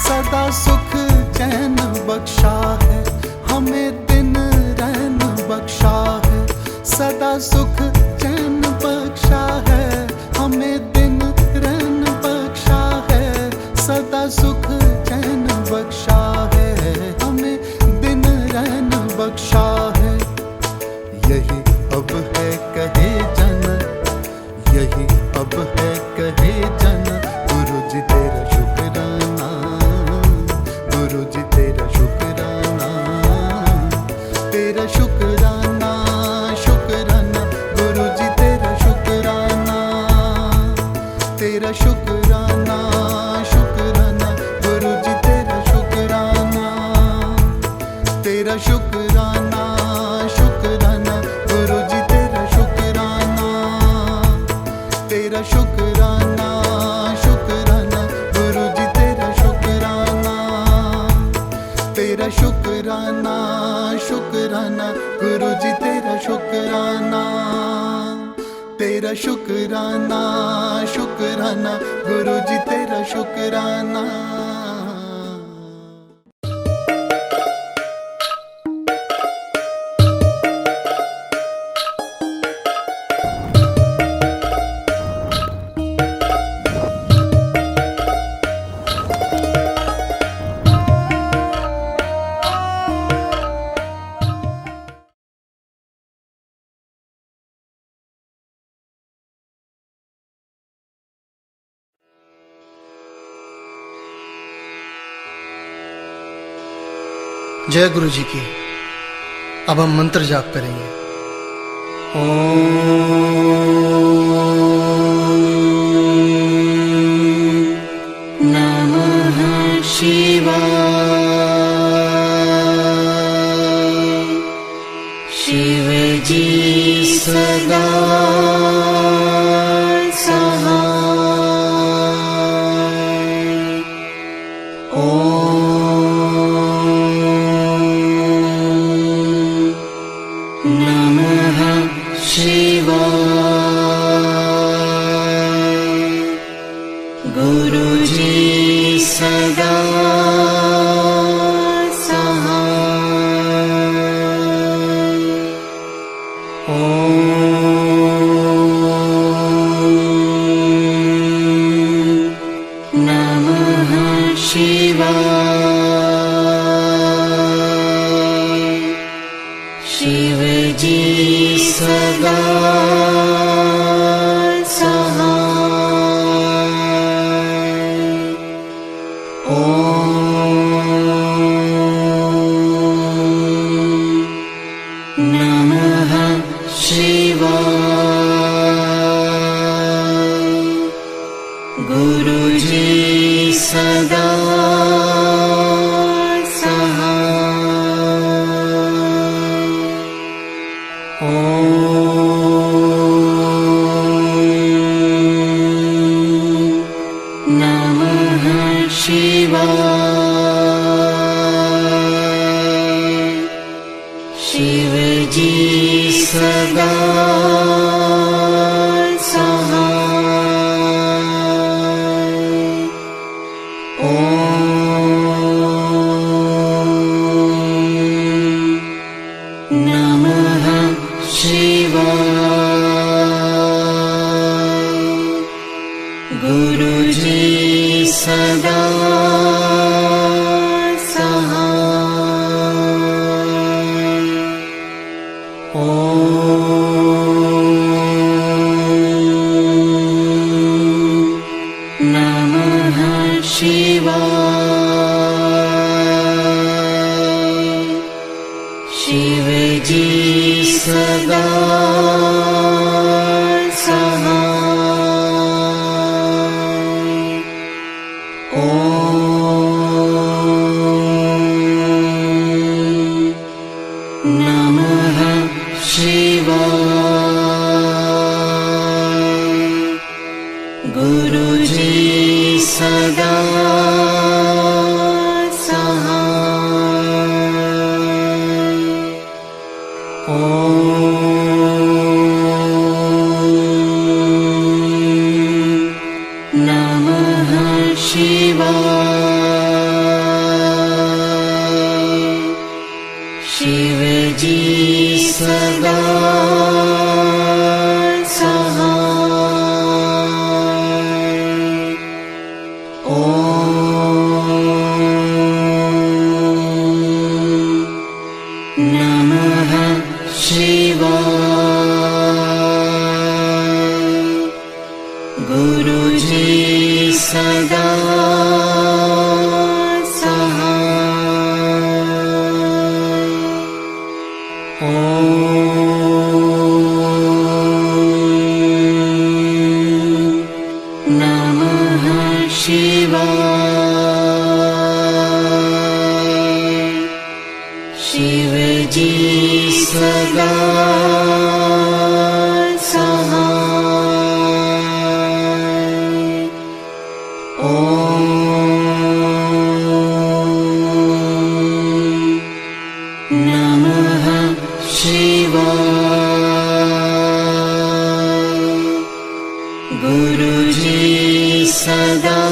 सदा सुख चैन बख्शा है, हमें दिन रैन बख्शा है। सदा सुख चैन बख्शा है, हमें दिन रैन बख्शा है। सदा सुख चैन बख्शा है, हमें दिन रैन बख्शा है। यही अब है कहे जन, यही अब है कहे जन, गुरु जी तेरा शुक्राना, गुरु जी तेरा शुक्राना, तेरा शुक्राना शुक्राना गुरु जी तेरा शुक्राना, तेरा शुक्राना शुक्राना गुरु जी तेरा शुक्राना, तेरा शुक्राना शुक्राना गुरु जी तेरा शुक्राना, तेरा शुक्राना शुक्राना गुरु जी तेरा शुक्राना, तेरा शुक्राना शुक्राना गुरु जी तेरा शुक्राना, तेरा शुक्राना शुक्राना गुरु जी तेरा शुक्राना। जय गुरु जी की। अब हम मंत्र जाप करेंगे। नमः शिवाय। शिव जी सदा सहाय। नमः शिवाय। गुरु जी सदा सहाय। नमः शिवाय। शिव जी सदा नमः शिवाय। गुरु जी सदा सहाय। नमः शिवाय। शिव जी सदा सहाय। नमः शिवाय। गुरु जी सदा नमः शिवाय। शिव जी सदा नमः शिवाय। गुरु जी सदा नमः शिवाय। शिव जी सदा नमः शिवाय। गुरु जी सदा नमः शिवाय। शिव जी सदा नमः शिवाय। गुरु जी सदा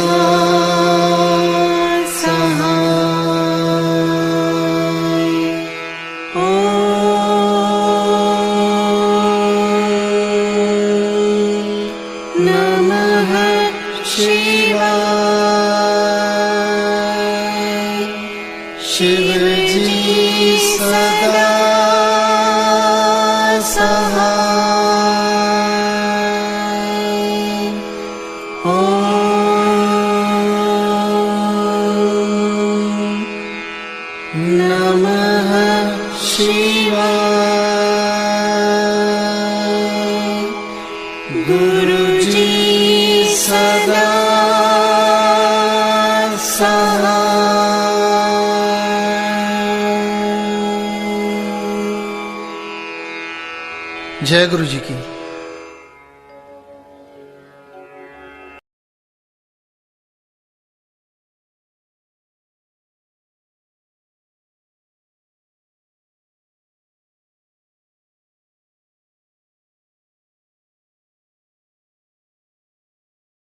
नमः शिवाय। शिव जी सदा सहाय। नमः सदा जय गुरु जी की।